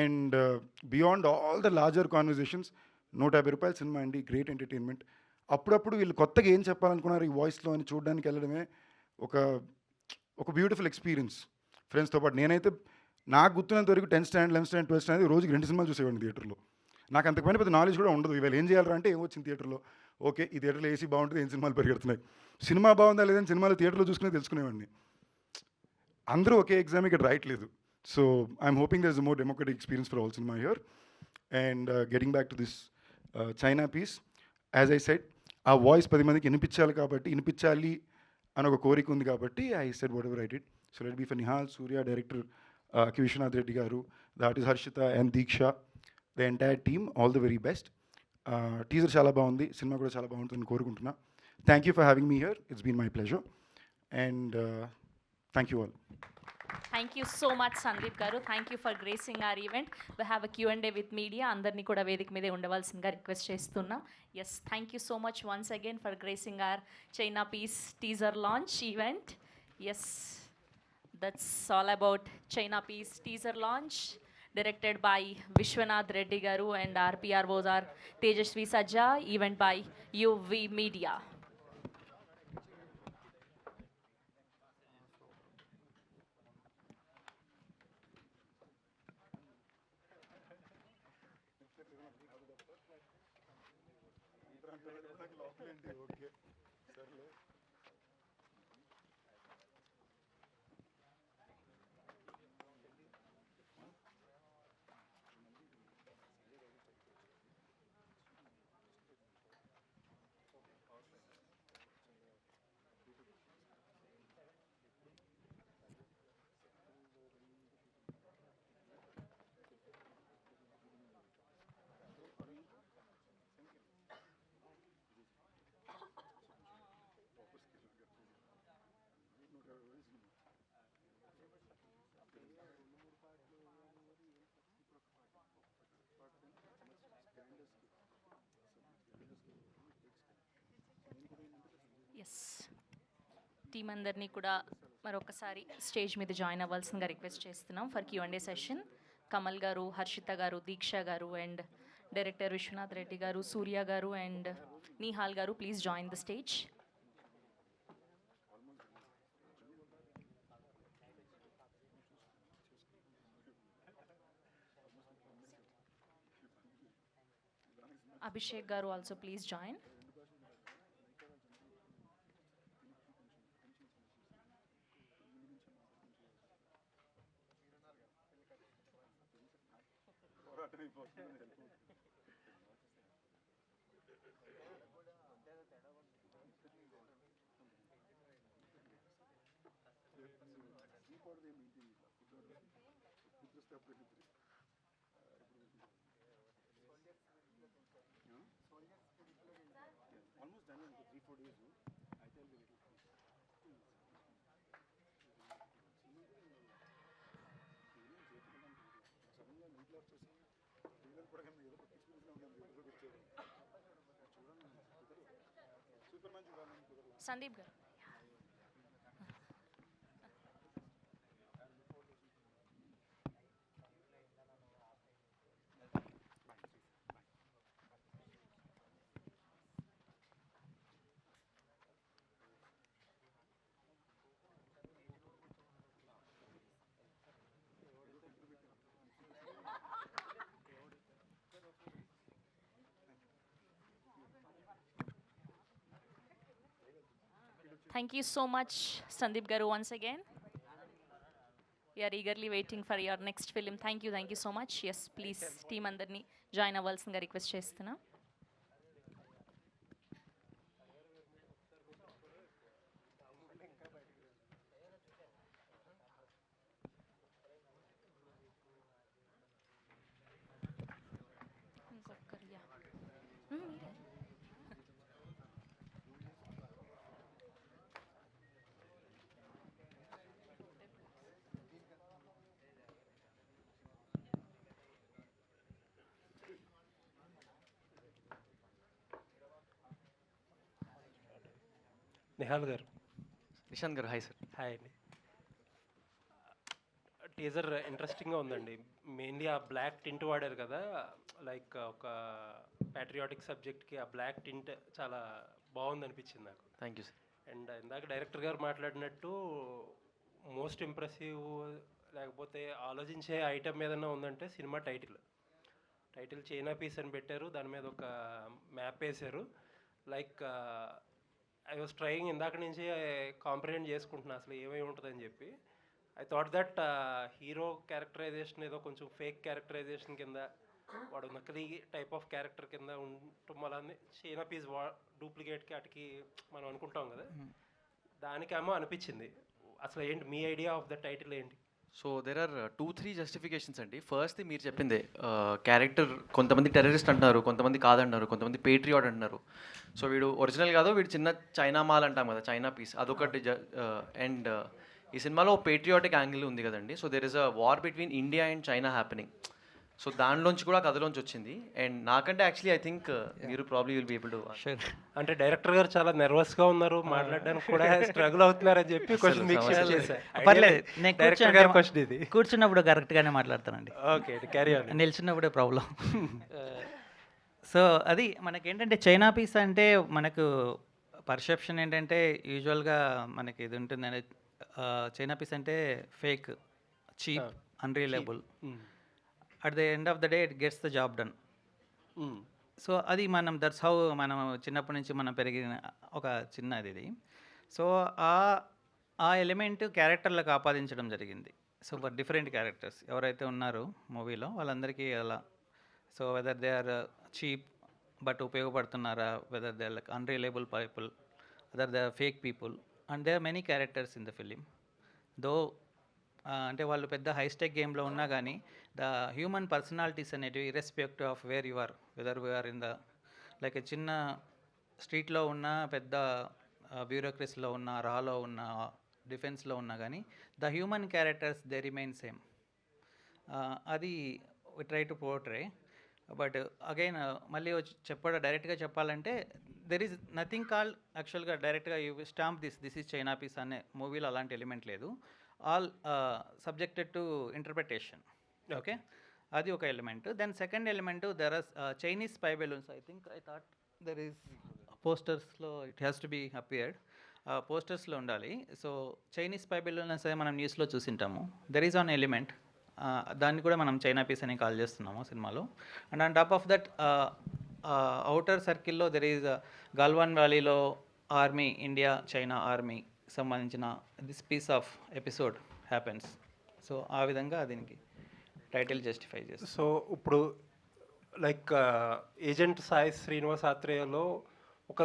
And beyond all the larger conversations, 150 రూపాయల సినిమా అండి, గ్రేట్ ఎంటర్టైన్మెంట్. అప్పుడప్పుడు వీళ్ళు కొత్తగా ఏం చెప్పాలనుకున్నారు ఈ వాయిస్లో అని చూడడానికి వెళ్ళడమే ఒక బ్యూటిఫుల్ ఎక్స్పీరియన్స్ ఫ్రెండ్స్తో పాటు. నేనైతే నాకు గుర్తున్నంత వరకు 10th standard 11th standard 12th standard రోజుకి 2 సినిమాలు చూసేవాడిని థియేటర్లో. నాకు అంతకుమైన పెద్ద నాలెడ్జ్ కూడా ఉండదు. ఇవాళ ఏం చేయాలంటే అంటే ఏమొచ్చింది థియేటర్లో, ఓకే ఈ థియేటర్లో ఏసీ బాగుంటుంది, ఏం సినిమాలు పరిగెడుతున్నాయి, సినిమా బాగుందా లేదని సినిమాలు థియేటర్లో చూసుకునే తెలుసుకునేవాడిని. అందరూ ఒకే ఎగ్జామ్ ఇక్కడ రాయట్లేదు. So I'm hoping there is more democratic experience for all cinema here. And getting back to this China piece, as I said, ఆ వాయిస్ 10 మందికి వినిపించాలి అని ఒక కోరిక ఉంది కాబట్టి I said what I did. So let be for Nihal, Surya, director కి Vishwanath Reddy garu, the artist Harshitha and Deeksha, the entire team, all the very best. Teaser చాలా బాగుంది, సినిమా కూడా చాలా బాగుంటుందని కోరుకుంటున్నా. Thank you for having me here, it's been my pleasure, and thank you all. Thank you so much Sandeep garu, thank you for gracing our event. We have a Q&A with media. అందరినీ కూడా వేదిక మీదే ఉండవలసిందిగా రిక్వెస్ట్ చేస్తున్నాం. Yes, thank you so much once again for gracing our China piece teaser launch event. Yes, that's all about China piece teaser launch directed by Vishwanath Reddy garu, and RPROs are Tejasvi Sajja, event by UV Media. Yes, team అందరినీ కూడా మరొకసారి స్టేజ్ మీద జాయిన్ అవ్వాల్సిందిగా రిక్వెస్ట్ చేస్తున్నాం for Q&A session. Kamal garu, Harshitha గారు, దీక్ష గారు, అండ్ డైరెక్టర్ విశ్వనాథ్ రెడ్డి గారు, సూర్య గారు, అండ్ నిహాల్ గారు, please join the stage. Abhishek garu also please join. Sandeep garu. Thank you so much, Sandeep garu, once again. We are eagerly waiting for your next film. Thank you so much. Yes, please, team andarni join అవ్వాల్సిందిగా రిక్వెస్ట్ చేస్తున్నా. ఇంకొకరు, yeah. మీరే. Nihal garu, Nishant garu hi sir. Hi అండి. టీజర్ ఇంట్రెస్టింగ్గా ఉందండి. మెయిన్లీ ఆ బ్లాక్ టింట్ వాడారు కదా, లైక్ ఒక ప్యాట్రియాటిక్ సబ్జెక్ట్కి ఆ బ్లాక్ టింట్ చాలా బాగుంది అనిపించింది నాకు. Thank you sir. అండ్ ఇందాక డైరెక్టర్ గారు మాట్లాడినట్టు మోస్ట్ ఇంప్రెసివ్ లేకపోతే ఆలోచించే ఐటమ్ ఏదైనా ఉందంటే సినిమా టైటిల్ చైనా పీస్ అని పెట్టారు, దాని మీద ఒక మ్యాప్ వేశారు. లైక్ ఐ వాజ్ ట్రయింగ్ ఇందాక నుంచి కాంప్రిహెండ్ చేసుకుంటున్నా అసలు ఏమై ఉంటుందని చెప్పి. I thought that hero characterization ఏదో కొంచెం ఫేక్ క్యారెక్టరైజేషన్ కింద, వాడు నకిలీ టైప్ ఆఫ్ క్యారెక్టర్ కింద ఉండటం వల్ల చైనా పీస్ డూప్లికేట్కి అటుకి మనం అనుకుంటాం కదా, దానికేమో అనిపించింది. అసలు ఏంటి మీ ఐడియా ఆఫ్ ద టైటిల్ ఏంటి? సో దెర్ ఆర్ 2-3 జస్టిఫికేషన్స్ అండి. ఫస్ట్ మీరు చెప్పిందే, క్యారెక్టర్ కొంతమంది టెర్రరిస్ట్ అంటున్నారు, కొంతమంది కాదంటున్నారు, కొంతమంది పేట్రియాట్ అంటున్నారు. సో వీడు ఒరిజినల్ కాదు, వీడు చిన్న చైనా మాల్ అంటాం కదా, చైనా పీస్, అదొకటి. అండ్ ఈ సినిమాలో పేట్రియాటిక్ యాంగిల్ ఉంది కదండి. So there is a war between India and China happening. So దానిలోంచి కూడా కథలోంచి వచ్చింది. అండ్ నాకంటే యాక్చువల్లీ ఐ థింక్ మీరు probably will be able to. అంటే డైరెక్టర్ గారు చాలా నర్వస్గా ఉన్నారు, మాట్లాడడానికి కూడా స్ట్రగుల్ అవుతున్నారని చెప్పి క్వశ్చన్ మీకు షిఫ్ట్ చేశారు. పర్లేదు, నేను డైరెక్టర్ గారి క్వశ్చన్ ఇది. కూర్చున్నప్పుడు కరెక్ట్గానే మాట్లాడతానండి. Okay, carry on. నిల్చున్నప్పుడే ప్రాబ్లం. సో అది మనకేంటంటే చైనా పీస్ అంటే మనకు పర్సెప్షన్ ఏంటంటే యూజువల్గా మనకి ఇది ఉంటుందండి, చైనా పీస్ అంటే fake, cheap, unreliable. At the end of the day it gets the job done. So అది మనం దట్స్ హౌ మనం చిన్నప్పటి నుంచి మనం పెరిగిన ఒక చిన్నది ఇది. సో ఆ ఎలిమెంట్ క్యారెక్టర్లకు ఆపాదించడం జరిగింది. సో ఫర్ డిఫరెంట్ క్యారెక్టర్స్ ఎవరైతే ఉన్నారో మూవీలో వాళ్ళందరికీ అలా. So whether they are cheap but ఉపయోగపడుతున్నారా, whether they are like unreliable people, whether they are fake people, and they are many characters in the film. Though అంటే వాళ్ళు పెద్ద హైస్టెక్ గేమ్లో ఉన్నా కానీ ద హ్యూమన్ పర్సనాలిటీస్ అనేటివి irrespective of where you are, whether we're in the like చిన్న స్ట్రీట్లో ఉన్న, పెద్ద బ్యూరోక్రసీలో ఉన్న, రాలో ఉన్న, డిఫెన్స్లో ఉన్నా కానీ the human characters they remain same. అది we try to portray. But again మళ్ళీ వచ్చి డైరెక్ట్గా చెప్పాలంటే దెర్ ఈజ్ నథింగ్ కాల్డ్ యాక్చువల్గా డైరెక్ట్గా you stamp this is China piece అనే మూవీలో అలాంటి ఎలిమెంట్ లేదు. All subjected to interpretation. Okay, అది ఒక element. Then second element, there are Chinese spy balloons. I thought there is పోస్టర్స్లో it has to be appeared, పోస్టర్స్లో ఉండాలి. సో చైనీస్ స్పై బెలూన్స్ అదే మనం న్యూస్లో చూసింటాము. దెర్ ఈజ్ ఆన్ ఎలిమెంట్, దాన్ని కూడా మనం చైనా పీస్ అని కాల్ చేస్తున్నాము సినిమాలో. And on top of that outer సర్కిల్లో దెర్ ఈజ్ గల్వాన్ వ్యాలీలో ఆర్మీ, ఇండియా చైనా ఆర్మీ సంబంధించిన this piece of episode happens. So ఆ విధంగా దీనికి టైటిల్ జస్టిఫై చేస్తుంది. సో ఇప్పుడు లైక్ ఏజెంట్ సాయి శ్రీనివాస్ ఆత్రేయలో ఒక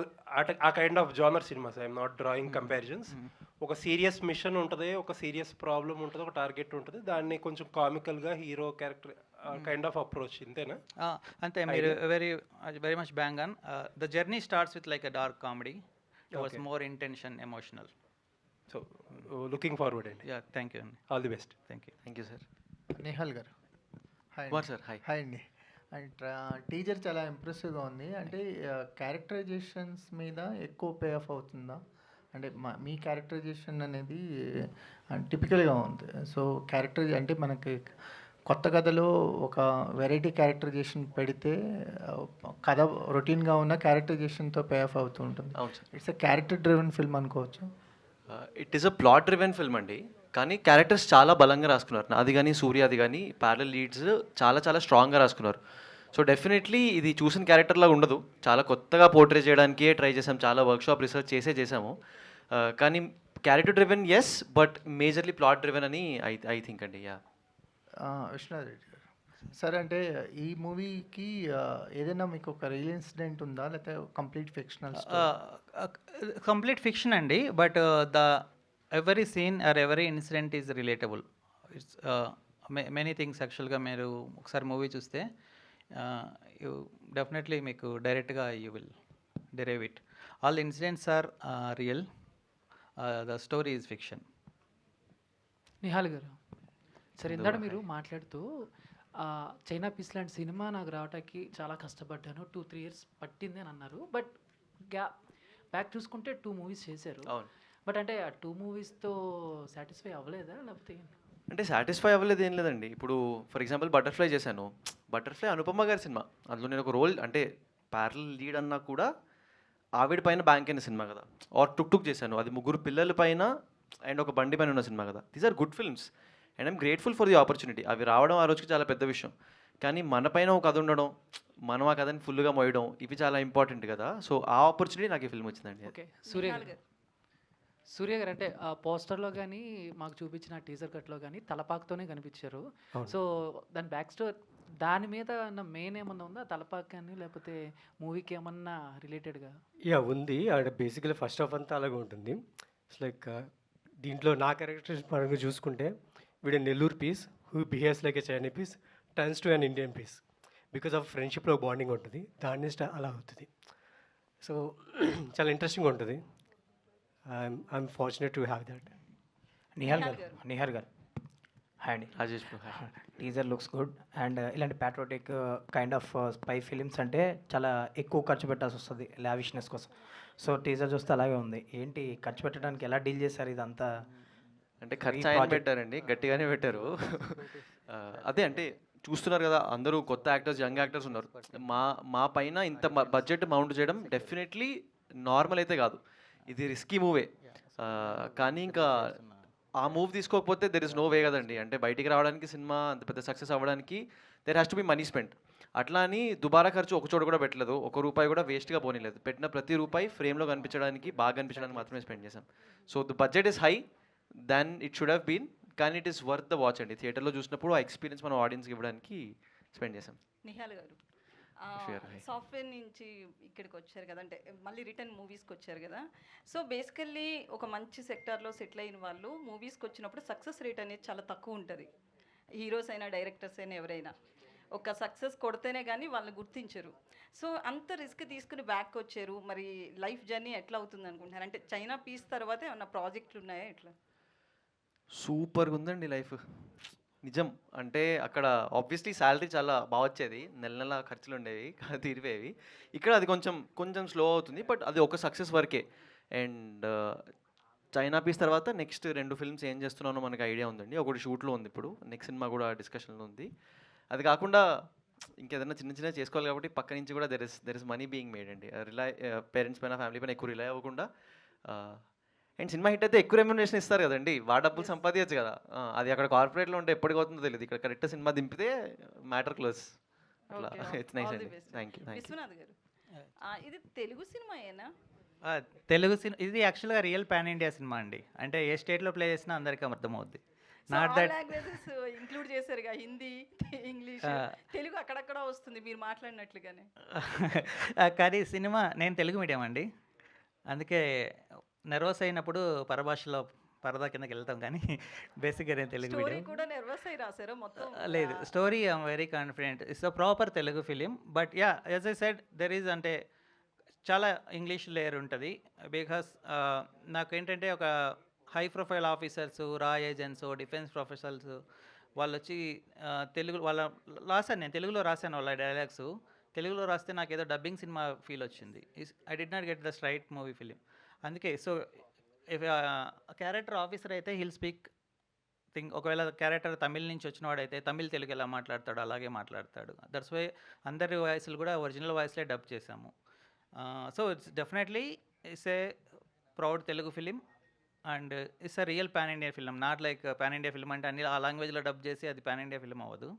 ఆ kind of genre cinemas, I'm not drawing comparisons. ఒక సీరియస్ మిషన్ ఉంటుంది, ఒక సీరియస్ ప్రాబ్లం ఉంటుంది, ఒక టార్గెట్ ఉంటుంది, దాన్ని కొంచెం కామికల్గా hero character kind of approach, ఇంతేనా? అంతే, మీరు very much bang on. The journey starts with like a dark comedy towards more intention, emotional. So looking forward అండి. యా, థ్యాంక్ యూ అండి. All the best. Thank you. Thank you sir. Nihal garu hi. Kumar sir hi. Hi అండి. అండ్ టీజర్ చాలా ఇంప్రెసివ్గా ఉంది. అంటే క్యారెక్టరైజేషన్స్ మీద ఎక్కువ పే ఆఫ్ అవుతుందా? అంటే మీ క్యారెక్టరైజేషన్ అనేది టిపికల్గా ఉంది. సో అంటే మనకి కొత్త కథలో ఒక వెరైటీ క్యారెక్టరైజేషన్ పెడితే కథ రొటీన్గా ఉన్న క్యారెక్టరైజేషన్తో పే ఆఫ్ అవుతూ ఉంటుంది. అవును sir. It's character driven film అనుకోవచ్చు. It is a plot driven film అండి, కానీ క్యారెక్టర్స్ చాలా బలంగా రాసుకున్నారు. అది కానీ సూర్య, అది కానీ ప్యారల్ లీడ్స్ చాలా చాలా స్ట్రాంగ్గా రాసుకున్నారు. సో డెఫినెట్లీ ఇది చూసిన క్యారెక్టర్లాగా ఉండదు, చాలా కొత్తగా పోర్ట్రే చేయడానికే ట్రై చేసాం, చాలా వర్క్షాప్ రీసెర్చ్ చేసాము. కానీ character driven yes, but majorly plot driven అని ఐ థింక్ అండి. యా. విశ్వనాథ్ రెడ్డి గారు సార్, అంటే ఈ మూవీకి ఏదైనా మీకు ఒక రియల్ ఇన్సిడెంట్ ఉందా, లేకపోతే కంప్లీట్ ఫిక్షనల్? కంప్లీట్ ఫిక్షన్ అండి, but the every scene or every incident is relatable. It's many things. యాక్చువల్గా మీరు ఒకసారి మూవీ చూస్తే యూ డెఫినెట్లీ మీకు డైరెక్ట్గా you will derive it. All the incidents are real, the story is fiction. Nihal garu సరే, ఇందాక మీరు మాట్లాడుతూ చైనా పీస్ లాంటి సినిమా నాకు రావడానికి చాలా కష్టపడ్డాను, 2-3 years పట్టింది అని అన్నారు. బట్ బ్యాక్ చూసుకుంటే 2 movies చేశారు. బట్ అంటే ఆ 2 moviesతో సాటిస్ఫై అవ్వలేదా, లేకపోతే? అంటే సాటిస్ఫై అవ్వలేదు ఏం లేదండి. ఇప్పుడు ఫర్ ఎగ్జాంపుల్ బటర్ఫ్లై చేశాను. బటర్ఫ్లై అనుపమ గారి సినిమా, అందులో నేను ఒక రోల్ అంటే ప్యారల్ లీడ్ అన్నా కూడా ఆవిడ పైన బ్యాంక్ అయిన సినిమా కదా. ఆర్ టుక్ చేశాను, అది 3 పిల్లల పైన అండ్ ఒక బండి పైన ఉన్న సినిమా కదా. These are good films and I'm grateful for the opportunity. అవి రావడం ఆ రోజుకి చాలా పెద్ద విషయం. కానీ మన పైన ఒక కథ ఉండడం, మనం ఆ కథని ఫుల్గా మోయడం, ఇవి చాలా ఇంపార్టెంట్ కదా. సో ఆ ఆపర్చునిటీ నాకు ఈ ఫిల్మ్ వచ్చిందండి. ఓకే, సూర్య గారు అంటే ఆ పోస్టర్లో కానీ మాకు చూపించిన టీజర్ కట్లో కానీ తలపాకుతోనే కనిపించారు. సో దాని బ్యాక్ స్టోరీ, దాని మీద మెయిన్ ఏమన్నా ఉందా, తలపాకు కానీ, లేకపోతే మూవీకి ఏమన్నా రిలేటెడ్గా? యా ఉంది. అంటే బేసికలీ ఫస్ట్ ఆఫ్ అంతా అలాగే ఉంటుంది. ఇట్స్ లైక్ దీంట్లో నా క్యారెక్టర్స్ పరంగా చూసుకుంటే, వీడు Nellore piece who behaves like a China piece turns to an Indian piece. Because of ఫ్రెండ్షిప్లో బాండింగ్ ఉంటుంది, దాన్ని అలా అవుతుంది. సో చాలా ఇంట్రెస్టింగ్ ఉంటుంది. I'm fortunate to have that. Nihar garu hi అండి. Rajesh teaser looks good. And ఇలాంటి patriotic kind of spy films అంటే చాలా ఎక్కువ ఖర్చు పెట్టాల్సి వస్తుంది లావిష్నెస్ కోసం. సో టీజర్ చూస్తే అలాగే ఉంది. ఏంటి ఖర్చు పెట్టడానికి ఎలా డీల్ చేశారు ఇదంతా? అంటే ఖర్చు ఆయన పెట్టారండి, గట్టిగానే పెట్టారు. అదే అంటే చూస్తున్నారు కదా, అందరూ కొత్త యాక్టర్స్, యంగ్ యాక్టర్స్ ఉన్నారు. మా పైన ఇంత బడ్జెట్ మౌంట్ చేయడం డెఫినెట్లీ నార్మల్ అయితే కాదు, ఇది రిస్కీ మూవే. కానీ ఇంకా ఆ మూవ్ తీసుకోకపోతే దెర్ ఇస్ నో వే కదండి. అంటే బయటికి రావడానికి, సినిమా అంత పెద్ద సక్సెస్ అవ్వడానికి there has to be money spend. అట్లా అని దుబారా ఖర్చు ఒక చోట కూడా పెట్టలేదు, ₹1 కూడా వేస్ట్గా పోనీలేదు. పెట్టిన ప్రతి రూపాయి ఫ్రేమ్లో కనిపించడానికి, బాగా కనిపించడానికి మాత్రమే స్పెండ్ చేసాం. So the budget is high then it should have been, కానీ it is worth the watch అండి. థియేటర్లో చూసినప్పుడు ఆ ఎక్స్పీరియన్స్ మనం ఆడియన్స్కి ఇవ్వడానికి స్పెండ్ చేసాం. నిహాల్ గారు సాఫ్ట్వేర్ నుంచి ఇక్కడికి వచ్చారు కదా, అంటే మళ్ళీ రిటర్న్ మూవీస్కి వచ్చారు కదా. సో బేసికల్లీ ఒక మంచి సెక్టార్లో సెటిల్ అయిన వాళ్ళు మూవీస్కి వచ్చినప్పుడు సక్సెస్ రేట్ అనేది చాలా తక్కువ ఉంటుంది. హీరోస్ అయినా, డైరెక్టర్స్ అయినా, ఎవరైనా ఒక సక్సెస్ కొడితేనే కానీ వాళ్ళని గుర్తించరు. సో అంత రిస్క్ తీసుకుని బ్యాక్ వచ్చారు. మరి లైఫ్ జర్నీ ఎట్లా అవుతుంది అనుకుంటున్నారు? అంటే చైనా పీస్ తర్వాత ఏమన్నా ప్రాజెక్టులు ఉన్నాయా ఎట్లా? సూపర్గా ఉందండి లైఫ్, నిజం. అంటే అక్కడ ఆబ్వియస్లీ శాలరీ చాలా బాగా వచ్చేది, నెల ఖర్చులు ఉండేవి, తీరిపోయేవి. ఇక్కడ అది కొంచెం స్లో అవుతుంది, బట్ అది ఒక సక్సెస్ వరకే. అండ్ చైనా పీస్ తర్వాత నెక్స్ట్ 2 ఫిల్మ్స్ ఏం చేస్తున్నానో మనకి ఐడియా ఉందండి. ఒకటి షూట్లో ఉంది, ఇప్పుడు నెక్స్ట్ సినిమా కూడా డిస్కషన్లో ఉంది. అది కాకుండా ఇంకేదైనా చిన్న చేసుకోవాలి కాబట్టి పక్క నుంచి కూడా there is money being made అండి. పేరెంట్స్ పైన, ఫ్యామిలీ పైన ఎక్కువ రిలై అవ్వకుండా. అండ్ సినిమా హిట్ అయితే ఎక్కువ రెమ్యునరేషన్ ఇస్తారు కదండి, డబ్బులు సంపాదించచ్చు కదా. అది అక్కడ కార్పొరేట్లో ఉంటే ఎప్పటికి అవుతుందో తెలియదు, ఇక్కడ కరెక్ట్ సినిమా దింపితే మ్యాటర్ క్లోజ్. అట్లా Okay, it's nice all the అండి. best. Thank you. Vishwanath garu ఇది తెలుగు సినిమాయేనా? తెలుగు సినిమా ఇది యాక్చువల్గా రియల్ పాన్ ఇండియా సినిమా అండి. అంటే ఏ స్టేట్లో ప్లే చేసినా అందరికీ అర్థమవుద్ది. నాట్ దట్ లాంగ్వేజెస్ ఇంక్లూడ్ చేశారుగా, హిందీ, ఇంగ్లీష్, తెలుగు అక్కడక్కడ వస్తుంది మీరు మాట్లాడినట్లుగానే. కానీ సినిమా నేను తెలుగు మీడియం అండి, అందుకే నర్వస్ అయినప్పుడు పరభాషలో పరదా కిందకి వెళ్తాం, కానీ బేసిక్గా నేను తెలుగు స్టోరీ మీడియం. కూడా నర్వస్ అయి రాశారా మొత్తం? లేదు, story I'm very confident. It's a proper Telugu film. But yeah, as I said, there is అంటే చాలా ఇంగ్లీష్ లేయర్ ఉంటుంది. బికాస్ నాకేంటంటే ఒక హై ప్రొఫైల్ ఆఫీసర్స్, రా ఏజెంట్స్, డిఫెన్స్ ప్రొఫెషనల్స్ వాళ్ళు వచ్చి తెలుగు రాశాను, నేను తెలుగులో రాశాను వాళ్ళ డైలాగ్స్. తెలుగులో రాస్తే నాకు ఏదో డబ్బింగ్ సినిమా ఫీల్ వచ్చింది. I did not get the straight movie film. అందుకే సో ఇఫ్ క్యారెక్టర్ ఆఫీసర్ అయితే హిల్ స్పీక్ థింగ్. ఒకవేళ క్యారెక్టర్ తమిళ్ నుంచి వచ్చిన వాడైతే తమిళ్ తెలుగు ఎలా మాట్లాడతాడు అలాగే మాట్లాడతాడు. దట్స్ వై అందరి వాయిస్లు కూడా ఒరిజినల్ వాయిస్లే డబ్ చేసాము. So it's definitely it's a proud Telugu film and it's a real pan India film. Not like pan India film అంటే అన్ని ఆ లాంగ్వేజ్లో డబ్ చేసి అది పాన్ ఇండియా ఫిలిం అవ్వదు.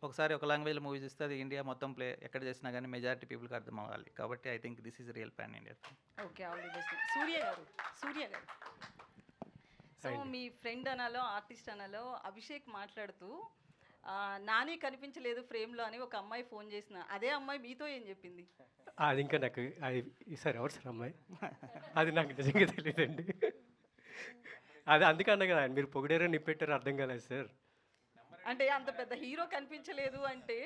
ఒకసారి ఒక లాంగ్వేజ్లో మూవీస్ ఇస్తే అది ఇండియా మొత్తం ప్లే ఎక్కడ చేసినా కానీ మెజారిటీ పీపుల్కి అర్థం అవ్వాలి. కాబట్టి I think this is real pan India film. Okay, all the best. Surya garu so మీ ఫ్రెండ్ అనాలో ఆర్టిస్ట్ అనాలో అభిషేక్ మాట్లాడుతూ నాని కనిపించలేదు ఫ్రేమ్లో అని ఒక అమ్మాయి ఫోన్ చేసిన, అదే అమ్మాయి మీతో ఏం చెప్పింది? అది ఇంకా నాకు సార్ ఎవరు సార్ అమ్మాయి? అది నాకు నిజంగా తెలియదండి. అది అందుకన్నా కదా మీరు పొగిడారో నిప్పెట్టారో అర్థం కాలేదు సార్. అంటే అంత పెద్ద హీరో కనిపించలేదు అంటే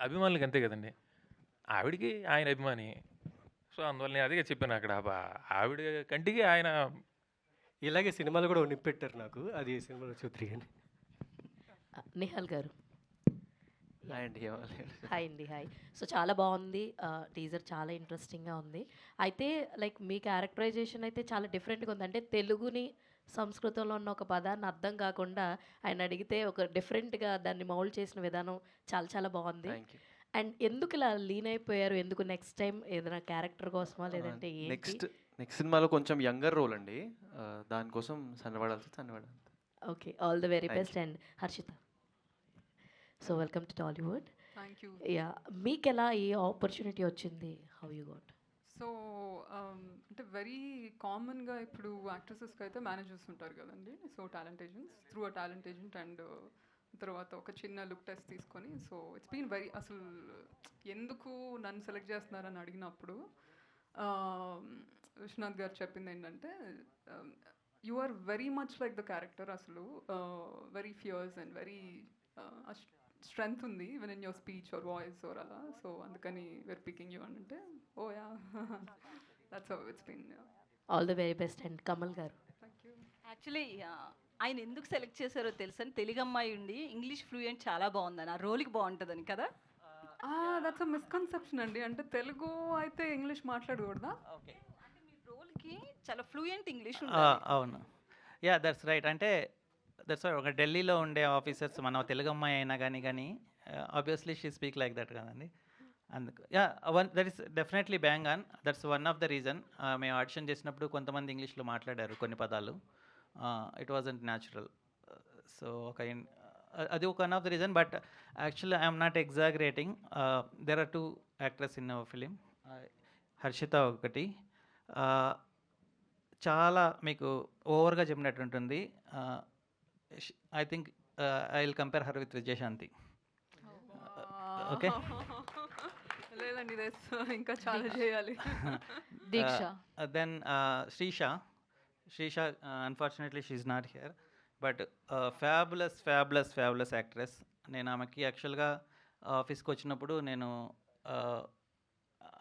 అభిమానులకి అంతే కదండి, ఆవిడికి ఆయన అభిమాని. సో అందువల్ల నేను అదే చెప్పాను అక్కడ, ఆవిడ కంటికి ఆయన. ఇలాగే సినిమాలు కూడా నిప్పెట్టారు నాకు, అది సినిమాలో చూద్దరు కానీ. నిహాల్ గారు హాయ్ అండి. హాయ్ అండి. హాయ్. సో చాలా బాగుంది, టీజర్ చాలా ఇంట్రెస్టింగ్గా ఉంది. అయితే లైక్ మీ క్యారెక్టరైజేషన్ అయితే చాలా డిఫరెంట్గా ఉంది. అంటే తెలుగుని సంస్కృతంలో ఉన్న ఒక పదాన్ని అర్థం కాకుండా ఆయన అడిగితే ఒక డిఫరెంట్గా దాన్ని మౌల్డ్ చేసిన విధానం చాలా చాలా బాగుంది. అండ్ ఎందుకు ఇలా లీన్ అయిపోయారు? ఎందుకు నెక్స్ట్ టైం ఏదైనా క్యారెక్టర్ కోసమా లేదంటే నెక్స్ట్ సినిమాలో కొంచెం యంగర్ రోల్ అండి, దానికోసం సన్నబడాలి. Okay, all the very best. And Harshita, so welcome to Tollywood. Thank you. Yeah, మీకు ఎలా ఏ ఆపర్చునిటీ వచ్చింది? How you got? సో అంటే వెరీ కామన్గా ఇప్పుడు యాక్ట్రసెస్కి అయితే మేనేజర్స్ ఉంటారు కదండి. So talent agents through a talent agent and తర్వాత ఒక చిన్న లుక్ టెస్ట్ తీసుకొని, సో ఇట్స్ బీన్ వెరీ, అసలు ఎందుకు నన్ను సెలెక్ట్ చేస్తున్నారని అడిగినప్పుడు విశ్వనాథ్ గారు చెప్పింది ఏంటంటే, you are very much like the character. అసలు very fierce and very strength ఉంది even in your speech or voice or అలా. సో అందుకని వేర్ పికింగ్ యూ అని అంటే, oh yeah, that's how it's been. All the very best. And Kamal garu, actually ఆయన ఎందుకు సెలెక్ట్ చేశారో తెలుసా? తెలుగు అమ్మాయి ఉండి ఇంగ్లీష్ ఫ్లూయెంట్ చాలా బాగుందని, ఆ రోల్కి బాగుంటుందని కదా? దట్స్ అ మిస్కన్సెప్షన్ అండి. అంటే తెలుగు అయితే ఇంగ్లీష్ మాట్లాడకూడదా? ఓకే, అంటే మీ రోల్కి చాలా ఫ్లూయెంట్ ఇంగ్లీష్ అవును, యా దట్స్ రైట్. అంటే దట్స్ ఒక ఢిల్లీలో ఉండే ఆఫీసర్స్ మన తెలుగు అమ్మాయి అయినా కానీ obviously she speak like that కదండి. అందుకు yeah, that is definitely bang on. That's one of the reason. మేము ఆడిషన్ చేసినప్పుడు కొంతమంది ఇంగ్లీష్లో మాట్లాడారు కొన్ని పదాలు, ఇట్ వాజంట్ న్యాచురల్. సో అది ఒక one of the reason. But actually I'm not exaggerating. There are 2 actors in our film. Harshita ఒకటి, చాలా మీకు ఓవర్గా చెప్పినట్టు ఉంటుంది. I think I will compare her with Vijayashanti. Okay, లేదండి, ఇంకా చాలా చేయాలి. Deeksha, then Shreesha unfortunately she is not here, but fabulous actress. నేను ఆమెకి యాక్చువల్గా ఆఫీస్కి వచ్చినప్పుడు నేను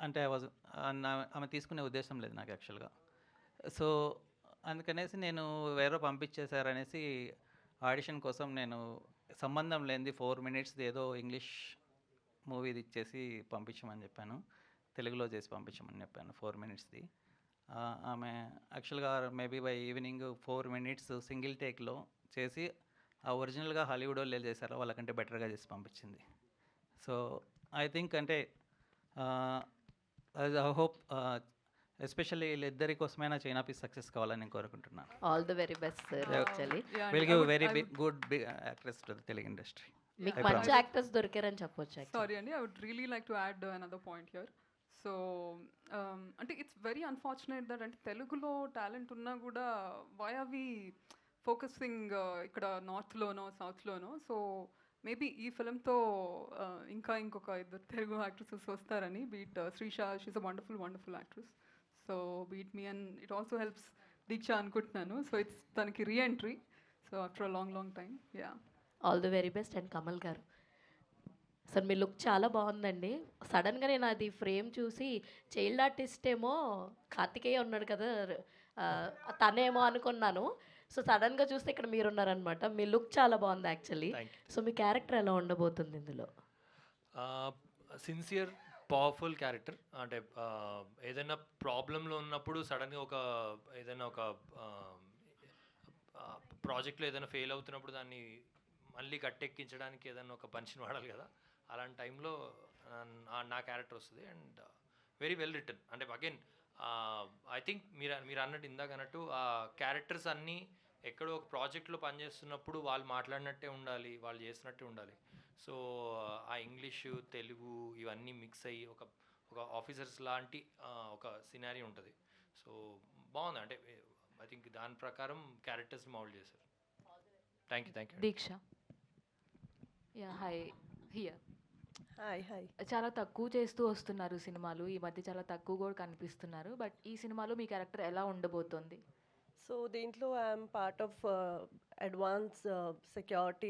అంటే ఆమె తీసుకునే ఉద్దేశం లేదు నాకు యాక్చువల్గా. సో అందుకనేసి నేను వేరే పంపించేశారనేసి ఆడిషన్ కోసం నేను సంబంధం లేనిది 4 minutes ఏదో ఇంగ్లీష్ మూవీది ఇచ్చేసి పంపించమని చెప్పాను, తెలుగులో చేసి పంపించమని చెప్పాను 4 minutesది. ఆమె యాక్చువల్గా maybe by evening 4 minutes single టేక్లో చేసి ఆ ఒరిజినల్గా హాలీవుడ్ వాళ్ళు చేశారో వాళ్ళకంటే బెటర్గా చేసి పంపించింది. సో ఐ థింక్ అంటే ఐ హోప్ ఎస్పెషల్లీ వీళ్ళిద్దరి కోసమైనా చైనా పీస్ సక్సెస్ కావాలని నేను కోరుకుంటున్నాను. All the very best sir. Actually will give very good actress to the Telugu industry. మీకు I మంచి promise. యాక్టర్స్ దొరికారని చెప్పొచ్చు actually. Sorry, Andy, I would really like to add another point here. So, అంటే it's very unfortunate that అంటే తెలుగులో టాలెంట్ ఉన్నా కూడా why are we focusing ఇక్కడ నార్త్లోనో సౌత్లోనో. సో మేబీ ఈ ఫిల్మ్తో ఇంకా ఇంకొక ఇద్దరు తెలుగు యాక్ట్రెసెస్ వస్తారని. Beat Shreesha, she's a wonderful actress. So beat me and it also helps Deeksha అనుకుంటున్నాను. సో ఇట్స్ తనకి reentry. So after a long time. Yeah, all the very best. And Kamal garu, sir me look చాలా బాగుందండి. సడన్గా నేను అది ఫ్రేమ్ చూసి చైల్డ్ ఆర్టిస్ట్ ఏమో కార్తికేయ ఉన్నాడు కదా, తనేమో అనుకున్నాను. సో సడన్గా చూస్తే ఇక్కడ మీరు ఉన్నారనమాట. మీ లుక్ చాలా బాగుంది యాక్చువల్లీ. సో మీ క్యారెక్టర్ ఎలా ఉండబోతుంది ఇందులో? Sincere powerful character. అంటే ఏదైనా ప్రాబ్లంలో ఉన్నప్పుడు సడన్గా ఏదైనా ఒక ప్రాజెక్ట్లో ఏదైనా ఫెయిల్ అవుతున్నప్పుడు దాన్ని మళ్ళీ గట్టెక్కించడానికి ఏదైనా ఒక పంచిని వాడాలి కదా, అలాంటి టైంలో నా క్యారెక్టర్ వస్తుంది. And very well return. అంటే అగైన్ ఐ థింక్ మీరు అన్నట్టు ఇందాక అన్నట్టు ఆ క్యారెక్టర్స్ అన్నీ ఎక్కడో ఒక ప్రాజెక్ట్లో పనిచేస్తున్నప్పుడు వాళ్ళు మాట్లాడినట్టే ఉండాలి, వాళ్ళు చేసినట్టే ఉండాలి. సో ఆ ఇంగ్లీషు తెలుగు ఇవన్నీ మిక్స్ అయ్యి ఒక ఆఫీసర్స్ లాంటి ఒక సినారీ ఉంటుంది. సో బాగుంది. అంటే ఐ థింక్ దాని ప్రకారం క్యారెక్టర్స్ని మౌల్డ్ చేశారు. Thank you. Deeksha. Yeah, hi. Here. Hi. చాలా తక్కువ చేస్తూ వస్తున్నారు సినిమాలు ఈ మధ్య, చాలా తక్కువ కూడా కనిపిస్తున్నారు. బట్ ఈ సినిమాలో మీ క్యారెక్టర్ ఎలా ఉండబోతోంది? సో దీంట్లో I'm part of advance security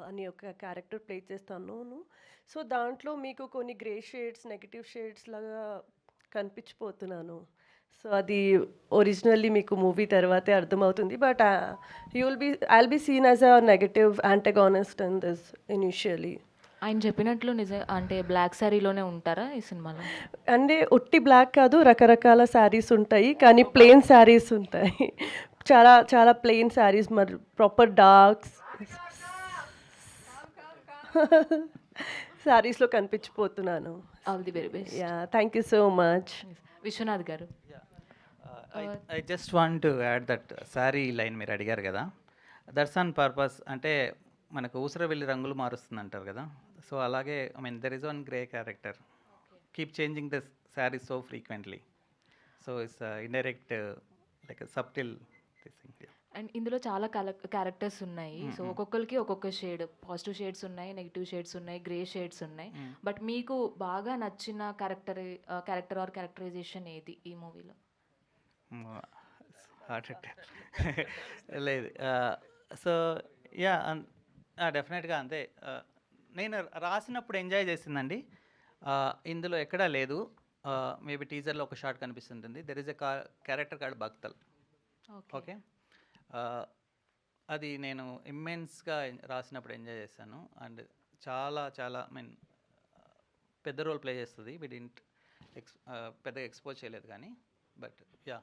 అని ఒక క్యారెక్టర్ ప్లే చేస్తాను. సో దాంట్లో మీకు కొన్ని గ్రే షేడ్స్, నెగటివ్ షేడ్స్ లాగా కనిపించిపోతున్నాను. సో అది ఒరిజినల్లీ మీకు మూవీ తర్వాతే అర్థమవుతుంది. But I'll be seen as a negative antagonist in this initially. ఆయన చెప్పినట్లు అంటే బ్లాక్ శారీలోనే ఉంటారా ఈ సినిమాలో? అంటే ఒట్టి బ్లాక్ కాదు, రకరకాల శారీస్ ఉంటాయి, కానీ ప్లెయిన్ శారీస్ ఉంటాయి. చాలా చాలా ప్లెయిన్ శారీస్, మరి ప్రాపర్ డార్క్స్ శారీస్లో కనిపించిపోతున్నాను. All the very best. Yeah, thank you so much. Vishwanath garu. I just want to add that sari line మీరు అడిగారు కదా, దట్స్ ఆన్ పర్పస్. అంటే మనకు ఊసర వెళ్ళి రంగులు మారుస్తుంది అంటారు కదా. సో అలాగే I mean there is one grey character keep changing the sari so frequently. So it's indirect like subtle thing. And ఇందులో చాలా క్యారెక్టర్స్ ఉన్నాయి. సో ఒక్కొక్కరికి ఒక్కొక్క షేడ్, పాజిటివ్ షేడ్స్ ఉన్నాయి, నెగిటివ్ షేడ్స్ ఉన్నాయి, గ్రే షేడ్స్ ఉన్నాయి. బట్ మీకు బాగా నచ్చిన క్యారెక్టర్ ఆర్ క్యారెక్టరైజేషన్ ఏది ఈ మూవీలో? లేదు. సో యా, డెఫినెట్గా అంతే. నేను రాసినప్పుడు ఎంజాయ్ చేసిందండి. ఇందులో ఎక్కడా లేదు. మేబీ టీజర్లో ఒక షార్ట్ కనిపిస్తుంటుంది. There is a character card భక్తల్. ఓకే, అది నేను ఇమ్మెన్స్గా రాసినప్పుడు ఎంజాయ్ చేశాను. అండ్ చాలా చాలా ఐ మీన్ పెద్ద రోల్ ప్లే చేస్తుంది. వి డింట్ పెద్దగా ఎక్స్పోజ్ చేయలేదు కానీ, బట్ యా,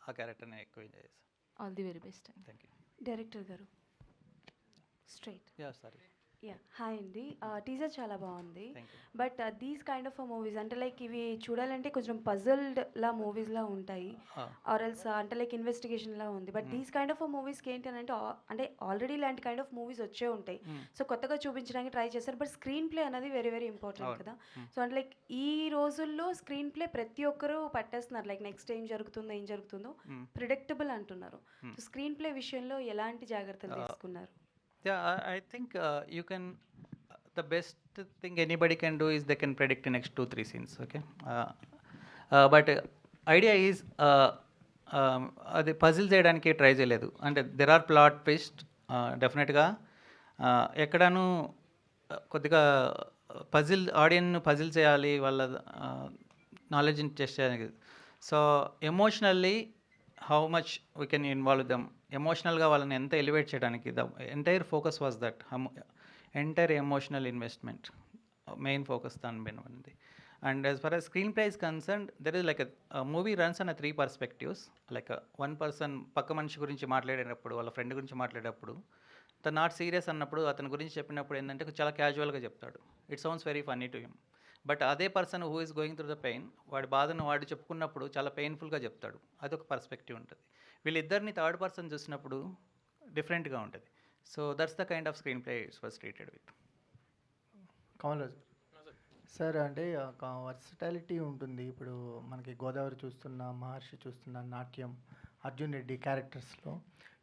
ఆ క్యారెక్టర్ నేను ఎక్కువ ఎంజాయ్ చేశాను. All the very best. Thank you. Director garu straight. Yeah, sorry. Yeah, hi అండి. టీజర్ చాలా బాగుంది. Thank you. But these kind of movies అంటే లైక్ ఇవి చూడాలంటే కొంచెం పజల్డ్ లా మూవీస్లా ఉంటాయి, ఆర్ ఎల్స్ అంటే లైక్ ఇన్వెస్టిగేషన్లా ఉంది. బట్ దీస్ కైండ్ ఆఫ్ మూవీస్కి ఏంటి అని అంటే ఆల్రెడీ ఇలాంటి కైండ్ ఆఫ్ మూవీస్ వచ్చే ఉంటాయి. సో కొత్తగా చూపించడానికి ట్రై చేస్తారు. బట్ స్క్రీన్ ప్లే అనేది వెరీ వెరీ ఇంపార్టెంట్ కదా. సో అంటే లైక్ ఈ రోజుల్లో స్క్రీన్ ప్లే ప్రతి ఒక్కరూ పట్టేస్తున్నారు. లైక్ నెక్స్ట్ ఏం జరుగుతుందో ప్రిడిక్టబుల్ అంటున్నారు. సో స్క్రీన్ ప్లే విషయంలో ఎలాంటి జాగ్రత్తలు తీసుకున్నారు? Yeah, I think you can, the best thing anybody can do is they can predict the next 2-3 scenes, okay? But idea is, అది పజిల్ చేయడానికి ట్రై చేయలేదు. అంటే దెర్ ఆర్ ప్లాట్ ట్విస్ట్ డెఫినెట్గా. ఎక్కడను కొద్దిగా ఆడియన్ను పజిల్ చేయాలి, వాళ్ళ నాలెడ్జ్ని టెస్ట్ చేయడానికి. So emotionally how much we can involve them, ఎమోషనల్గా వాళ్ళని ఎంత ఎలివేట్ చేయడానికి. The entire focus was that, entire emotional investment main focus దాని మీద ఉంది. And as for as screenplay is concerned, there is like a movie runs on a 3 perspectives. like one person పక్క మనిషి గురించి మాట్లాడేటప్పుడు, వాళ్ళ ఫ్రెండ్ గురించి మాట్లాడేటప్పుడు, తను నాట్ సీరియస్ అన్నప్పుడు, అతని గురించి చెప్పినప్పుడు ఏంటంటే చాలా క్యాజువల్గా చెప్తాడు. It sounds very funny to him. But అదే person who is going through the pain, వాడి బాధను వాడు చెప్పుకున్నప్పుడు చాలా పెయిన్ఫుల్గా చెప్తాడు. అదొక పర్స్పెక్టివ్ ఉంటుంది. వీళ్ళిద్దరిని థర్డ్ పర్సన్ చూసినప్పుడు డిఫరెంట్గా ఉంటుంది. So that's the kind off screen play it's was treated with. Kamalaraju sir, అంటే ఒక వర్సటాలిటీ ఉంటుంది. ఇప్పుడు మనకి గోదావరి చూస్తున్నా, మహర్షి చూస్తున్నా, నాట్యం, అర్జున్ రెడ్డి క్యారెక్టర్స్లో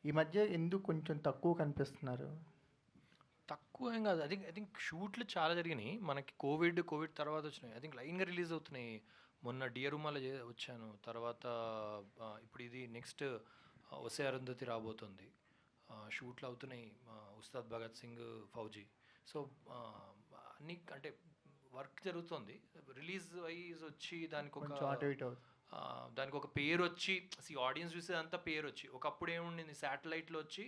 ఈ మధ్య ఎందుకు కొంచెం తక్కువ కనిపిస్తున్నారు? తక్కువ ఏం కాదు. ఐ థింక్ షూట్లు చాలా జరిగినాయి. మనకి కోవిడ్ తర్వాత వచ్చినాయి. ఐ థింక్ లైన్గా రిలీజ్ అవుతున్నాయి. మొన్న డియరుమాల వచ్చాను. తర్వాత ఇప్పుడు ఇది నెక్స్ట్ ఒసే అరుంధతి రాబోతుంది. షూట్లు అవుతున్నాయి. ఉస్తాద్ భగత్ సింగ్, ఫౌజీ. సో అన్ని అంటే వర్క్ జరుగుతుంది. రిలీజ్ వైజ్ వచ్చి దానికి ఒక కొంచెం అటు ఇటు అవుతుంది. దానికి ఒక పేరు వచ్చి ఆడియన్స్ చూసేదంతా పేరు వచ్చి ఒకప్పుడు ఏముండింది శాటిలైట్లో వచ్చి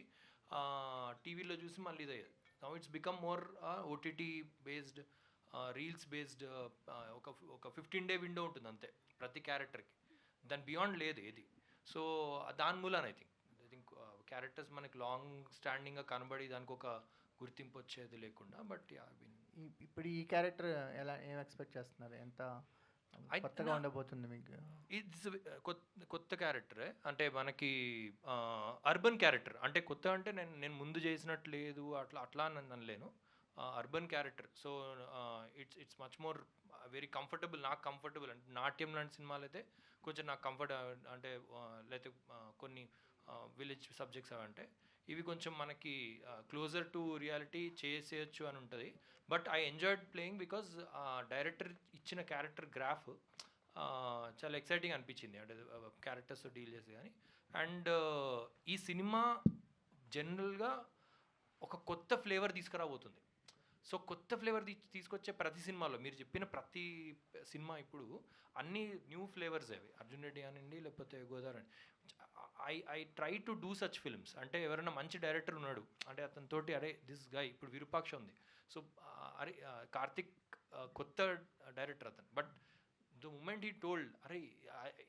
టీవీలో చూసి మళ్ళీ ఇదే. Now it's become more OTT based, reels based. ఒక 15-day విండో ఉంటుంది అంతే ప్రతి క్యారెక్టర్కి. దాని బియాండ్ లేదు ఏది. సో దాని మూలాన ఐ థింక్ క్యారెక్టర్స్ మనకి లాంగ్ స్టాండింగ్గా కనబడి దానికి ఒక గుర్తింపు వచ్చేది లేకుండా. బట్ ఇప్పుడు ఈ క్యారెక్టర్ ఏం ఎక్స్పెక్ట్ చేస్తున్నారు? ఎంత కొత్తగా ఉండబోతుంది మీకు? ఇట్స్ కొత్త క్యారెక్టరే. అంటే మనకి అర్బన్ క్యారెక్టర్. అంటే కొత్త అంటే నేను ముందు చేసినట్టు లేదు, అట్లా అనలేను. Urban character. So it's much more very comfortable. నాకు కంఫర్టబుల్ అంటే నాట్యం లాంటి సినిమాలు అయితే కొంచెం నాకు కంఫర్ట్. అంటే లేకపోతే కొన్ని విలేజ్ సబ్జెక్ట్స్ అవంటే ఇవి కొంచెం మనకి క్లోజర్ టు రియాలిటీ చేసేయచ్చు అని ఉంటుంది. But I enjoyed playing because director ఇచ్చిన క్యారెక్టర్ గ్రాఫ్ చాలా ఎక్సైటింగ్ అనిపించింది. అంటే క్యారెక్టర్స్తో డీల్ చేసి కానీ. అండ్ ఈ సినిమా జనరల్గా ఒక కొత్త ఫ్లేవర్ తీసుకురాబోతుంది. సో కొత్త ఫ్లేవర్ తీసుకొచ్చే ప్రతి సినిమాలో మీరు చెప్పిన ప్రతి సినిమా ఇప్పుడు అన్ని న్యూ ఫ్లేవర్స్ అవి. అర్జున్ రెడ్డి అనండి, లేకపోతే గోదావరి అని. I try to do such films. అంటే ఎవరైనా మంచి డైరెక్టర్ ఉన్నాడు అంటే అతనితోటి అరే దిస్ గాయ్, ఇప్పుడు విరూపాక్ష ఉంది. సో అరే కార్తిక్ కొత్త డైరెక్టర్ అతను. But the moment he told అరే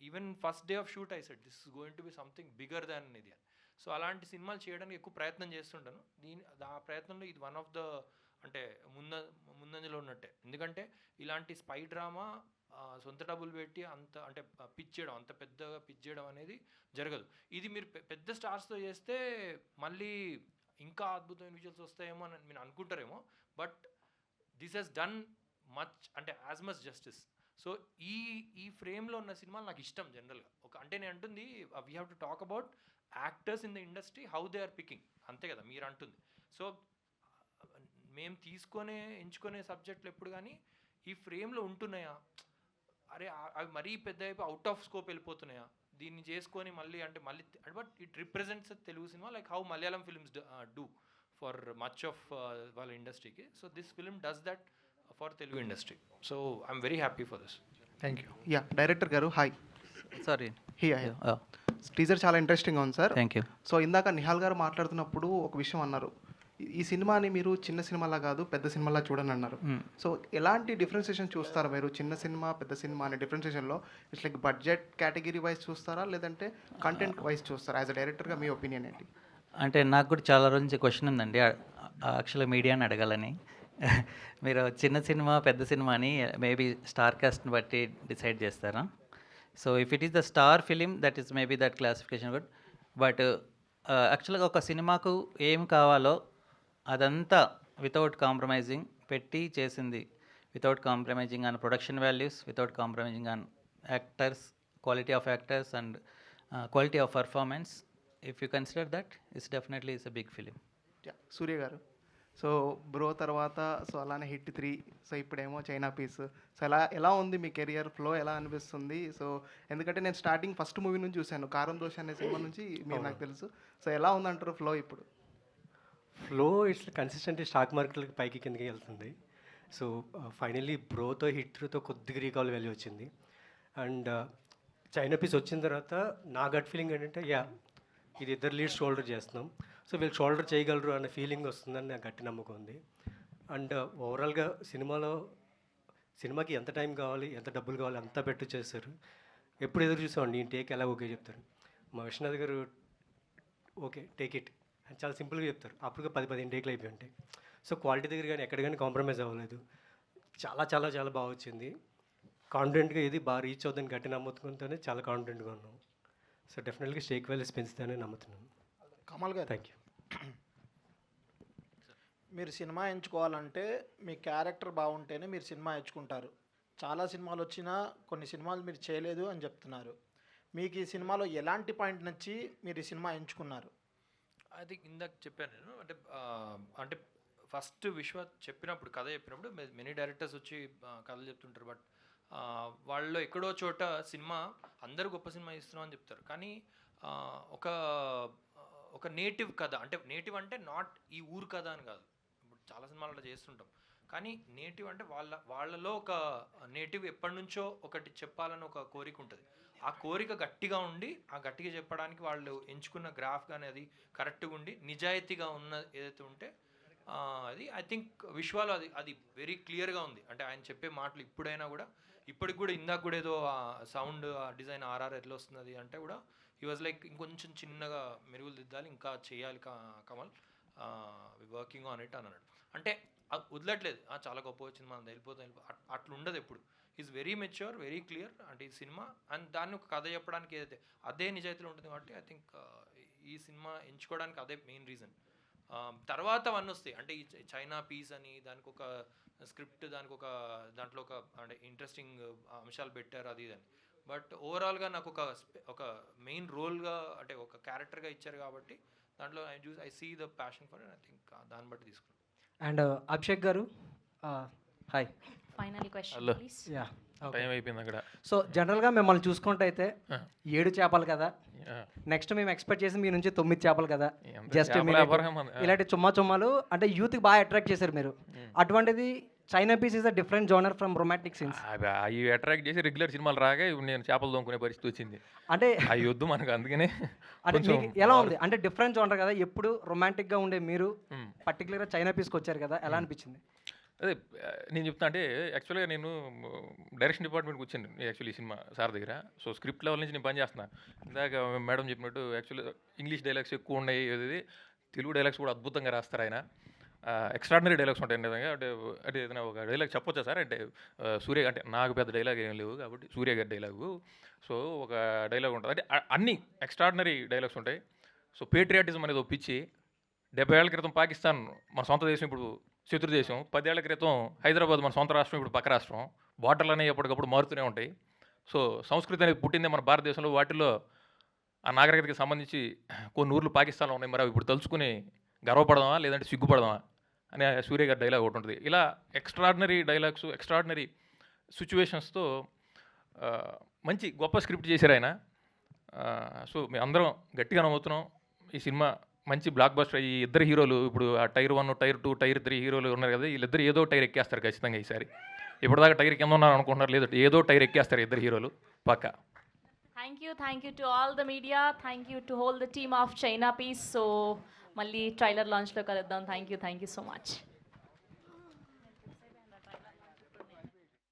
even first day of shoot I said this is going to be something bigger than ఇది అని. సో అలాంటి సినిమాలు చేయడానికి ఎక్కువ ప్రయత్నం చేస్తుంటాను. ఆ ప్రయత్నంలో ఇది వన్ ఆఫ్ ద అంటే ముందంజలో ఉన్నట్టే. ఎందుకంటే ఇలాంటి స్పై డ్రామా సొంత డబ్బులు పెట్టి అంత అంటే పిచ్ చేయడం, అంత పెద్దగా పిచ్ చేయడం అనేది జరగదు. ఇది మీరు పెద్ద స్టార్స్తో చేస్తే మళ్ళీ ఇంకా అద్భుతమైన విజువల్స్ వస్తాయేమో అని మీరు అనుకుంటారేమో. But this has done much అంటే యాజ్ మచ్ జస్టిస్. సో ఈ ఫ్రేమ్లో ఉన్న సినిమాలు నాకు ఇష్టం జనరల్గా. అంటే నేను అంటుంది we have to talk about actors in the industry, how they are picking, అంతే కదా మీరు అంటుంది. సో మేము ఎంచుకునే సబ్జెక్టులు ఎప్పుడు కానీ ఈ ఫ్రేమ్లో ఉంటున్నాయా, అరే అవి మరీ పెద్ద అయిపోయి అవుట్ ఆఫ్ స్కోప్ వెళ్ళిపోతున్నాయా, దీన్ని చేసుకొని మళ్ళీ but it represents Telugu cinema like how Malayalam films do for much of వాళ్ళ ఇండస్ట్రీకి. So this film does that for Telugu industry. So I'm very happy for this. Thank you. Yeah director గారు హాయ్. సారీ టీజర్ చాలా ఇంట్రెస్టింగ్గా ఉంది సార్. Thank you. సో ఇందాక నిహాల్ గారు మాట్లాడుతున్నప్పుడు ఒక విషయం అన్నారు, ఈ సినిమాని మీరు చిన్న సినిమాలా కాదు పెద్ద సినిమాలా చూడని అన్నారు. సో ఎలాంటి డిఫరెన్సియేషన్ చూస్తారా మీరు? చిన్న సినిమా పెద్ద సినిమా అనే డిఫరెన్సియేషన్లో it's like budget category wise చూస్తారా, లేదంటే కంటెంట్ వైజ్ చూస్తారా? యాజ్ అ డైరెక్టర్గా మీ ఒపీనియన్ ఏంటి? అంటే నాకు కూడా చాలా రోజు నుంచి క్వశ్చన్ ఉందండి, యాక్చువల్గా మీడియాని అడగాలని. మీరు చిన్న సినిమా పెద్ద సినిమా అని మేబీ స్టార్ కాస్ట్ని బట్టి డిసైడ్ చేస్తారా? So if it is the star film that is maybe that classification good. But యాక్చువల్గా ఒక సినిమాకు ఏం కావాలో అదంతా వితౌట్ కాంప్రమైజింగ్ పెట్టి చేసింది. Without compromising on production values, without compromising on actors, quality of actors and quality of performance. If you consider that it's definitely it's a big film. Surya garu, so bro తర్వాత సో అలానే హిట్ 3, సో ఇప్పుడేమో చైనా పీస్. సో ఎలా ఉంది మీ కెరియర్ ఫ్లో, ఎలా అనిపిస్తుంది? సో ఎందుకంటే నేను స్టార్టింగ్ ఫస్ట్ మూవీ నుంచి చూశాను, కారం దోశ అనే సినిమా నుంచి మీరు నాకు తెలుసు. సో ఎలా ఉందంటారు ఫ్లో ఇప్పుడు? ఫ్లో ఇట్స్ కన్సిస్టెంట్లీ స్టాక్ మార్కెట్లకి పైకి కిందకి వెళ్తుంది. సో ఫైనల్లీ బ్రోతో హిట్ 3తో కొద్దిగా రీకాల్ వాల్యూ వచ్చింది. అండ్ చైనా పీస్ వచ్చిన తర్వాత నా గట్ ఫీలింగ్ ఏంటంటే ఇది ఇద్దరు లీడ్ షోల్డర్ చేస్తున్నాం, సో వీళ్ళు షోల్డర్ చేయగలరు అనే ఫీలింగ్ వస్తుందని నాకు గట్టి నమ్మకం ఉంది. అండ్ ఓవరాల్గా సినిమాకి ఎంత టైం కావాలి, ఎంత డబ్బులు కావాలి అంతా పెట్టు చేస్తారు. ఎప్పుడు ఎదురు చూసామండి ఈ టేక్ ఎలా ఓకే చెప్తారు. మా విశ్వనాథ్ గారు ఓకే టేక్ ఇట్ అని చాలా సింపుల్గా చెప్తారు. అప్పుడు 10-15 టేక్లు అయిపోయి ఉంటాయి. సో క్వాలిటీ దగ్గర కానీ ఎక్కడ కానీ కాంప్రమైజ్ అవ్వలేదు. చాలా చాలా చాలా బాగా వచ్చింది. కాన్ఫిడెంట్గా ఇది బాగా రీచ్ అవుతుందని గట్టి నమ్ముతుంటేనే చాలా కాన్ఫిడెంట్గా ఉన్నాం. సో డెఫినెట్గా స్టేక్ వాల్యూస్ పెంచుతానని నమ్ముతున్నాను. కమల్ గారు, థ్యాంక్ యూ. మీరు సినిమా ఎంచుకోవాలంటే మీ క్యారెక్టర్ బాగుంటేనే మీరు సినిమా ఎంచుకుంటారు. చాలా సినిమాలు వచ్చినా కొన్ని సినిమాలు మీరు చేయలేదు అని చెప్తున్నారు. మీకు ఈ సినిమాలో ఎలాంటి పాయింట్ నచ్చి మీరు ఈ సినిమా ఎంచుకున్నారు? అది ఇందాక చెప్పాను నేను. అంటే ఫస్ట్ విశ్వ చెప్పినప్పుడు, కథ చెప్పినప్పుడు మెనీ డైరెక్టర్స్ వచ్చి కథలు చెప్తుంటారు. బట్ వాళ్ళలో ఎక్కడో చోట సినిమా అందరూ గొప్ప సినిమా ఇస్తున్నాం అని చెప్తారు. కానీ ఒక నేటివ్ కథ, అంటే నేటివ్ అంటే నాట్ ఈ ఊరు కథ అని కాదు. ఇప్పుడు చాలా సినిమాలు అలా చేస్తుంటాం. కానీ నేటివ్ అంటే వాళ్ళలో ఒక నేటివ్ ఎప్పటి నుంచో ఒకటి చెప్పాలని ఒక కోరిక ఉంటుంది. ఆ కోరిక గట్టిగా ఉండి, ఆ గట్టిగా చెప్పడానికి వాళ్ళు ఎంచుకున్న గ్రాఫ్ కానీ అది కరెక్ట్గా ఉండి నిజాయితీగా ఉన్న ఏదైతే ఉంటే అది ఐ థింక్ విశ్వాలో అది వెరీ క్లియర్గా ఉంది. అంటే ఆయన చెప్పే మాటలు ఇప్పుడైనా కూడా, ఇప్పటికి కూడా, ఇందాక కూడా ఏదో సౌండ్ డిజైన్ ఆర్ఆర్ ఎట్లా వస్తున్నది అంటే కూడా హీ వాజ్ లైక్ ఇంకొంచెం చిన్నగా మెరుగులు దిద్దాలి, ఇంకా చేయాలి కమల్, వర్కింగ్ ఆన్ ఇట్ అని అన్నాడు. అంటే వదలట్లేదు, చాలా గొప్ప వచ్చింది, మనం వెళ్ళిపోతాం, అట్లా ఉండదు ఎప్పుడు. Is very mature, very clear. అంటే ఈ సినిమా అండ్ దాన్ని ఒక కథ చెప్పడానికి ఏదైతే అదే నిజాయితీలో ఉంటుంది కాబట్టి ఐ థింక్ ఈ సినిమా ఎంచుకోవడానికి అదే మెయిన్ రీజన్. తర్వాత అవన్నీ వస్తాయి. అంటే ఈ చైనా పీస్ అని దానికి ఒక స్క్రిప్ట్, దాంట్లో ఒక అంటే ఇంట్రెస్టింగ్ అంశాలు పెట్టారు, అది ఇదని. బట్ ఓవరాల్గా నాకు ఒక మెయిన్ రోల్గా, అంటే ఒక క్యారెక్టర్గా ఇచ్చారు కాబట్టి దాంట్లో I see the passion for it. I think దాన్ని బట్టి తీసుకున్నాను. And Abhishek garu, hi. Final question please. Yeah, time అయిపోయింది అక్కడ. సో జనరల్గా మిమ్మల్ని చూసుకుంటే అయితే 7 చేపలు కదా, నెక్స్ట్ మేము ఎక్స్పెక్ట్ చేసి మీ నుంచి 9 చేపలు కదా. జస్ట్ ఇలాంటి చుమ్మాలు అంటే యూత్కి బాగా అట్రాక్ట్ చేశారు మీరు. అటువంటిది China piece is a different genre from romantic scenes. అవి అట్రాక్ట్ చేసి రెగ్యులర్ సినిమాలు రాగా ఇప్పుడు నేను చేపలు దొంగకునే పరిస్థితి వచ్చింది. అంటే అవి వద్దు మనకు, అందుకనే. అంటే మీకు ఎలా ఉంది అంటే డిఫరెంట్ జోనర్ కదా, ఎప్పుడు రొమాంటిక్గా ఉండే మీరు పర్టికులర్గా చైనా పీస్కి వచ్చారు కదా, ఎలా అనిపించింది? అదే నేను చెప్తా, అంటే యాక్చువల్గా నేను డైరెక్షన్ డిపార్ట్మెంట్కి వచ్చాను యాక్చువల్లీ ఈ సినిమా సార్ దగ్గర. సో స్క్రిప్ట్ లెవెల్ నుంచి నేను పని చేస్తున్నా. ఇందాక మేడం చెప్పినట్టు యాక్చువల్లీ ఇంగ్లీష్ డైలాగ్స్ ఎక్కువ ఉన్నాయి, ఏది తెలుగు డైలాగ్స్ కూడా అద్భుతంగా రాస్తారు ఆయన. ఎక్స్ట్రాడినరీ డైలాగ్స్ ఉంటాయి నిజంగా. అంటే ఏదైనా ఒక డైలాగ్ చెప్పొచ్చా సార్? అంటే సూర్య, అంటే నాకు పెద్ద డైలాగ్ ఏం లేవు కాబట్టి సూర్య గారి డైలాగు. సో ఒక డైలాగ్ ఉంటుంది, అంటే అన్ని ఎక్స్ట్రాడినరీ డైలాగ్స్ ఉంటాయి. సో పేట్రియాటిజం అనేది ఒప్పించి 70 ఏళ్ల క్రితం పాకిస్తాన్ మన సొంత దేశం, ఇప్పుడు శత్రు దేశం. 10 ఏళ్ల క్రితం హైదరాబాద్ మన సొంత రాష్ట్రం, ఇప్పుడు పక్క రాష్ట్రం. బార్డర్లు అనేవి ఎప్పటికప్పుడు మారుతూనే ఉంటాయి. సో సంస్కృతి అనేది పుట్టిందే మన భారతదేశంలో. వాటిల్లో ఆ నాగరికతకి సంబంధించి కొన్ని ఊర్లు పాకిస్తాన్లో ఉన్నాయి. మరి అవి ఇప్పుడు తలుచుకుని గర్వపడదామా లేదంటే సిగ్గుపడదామా అనే సూర్య గారి డైలాగ్ ఒకటి ఉంటుంది. ఇలా ఎక్స్ట్రాడినరీ డైలాగ్స్, ఎక్స్ట్రాడినరీ సిచ్యువేషన్స్తో మంచి గొప్ప స్క్రిప్ట్ చేశారు ఆయన. సో మేము అందరం గట్టిగా నమ్ముతున్నాం ఈ సినిమా మంచి బ్లాక్ బస్టర్. ఈ ఇద్దరు హీరోలు ఇప్పుడు ఆ టైర్ 1, టైర్ 2, టైర్ 3 హీరోలు ఉన్నారు కదా, వీళ్ళిద్దరు ఏదో టైర్ ఎక్కేస్తారు ఖచ్చితంగా ఈసారి. ఇప్పటిదాకా టైర్ కింద ఉన్నారు అనుకుంటున్నారు, లేదు ఏదో టైర్ ఎక్కేస్తారు ఇద్దరు హీరోలు పక్కా. Thank you to all the media, thank you to whole the team of China piece. So మళ్ళీ ట్రైలర్ లాంచ్లో కలుద్దాం. Thank you so much.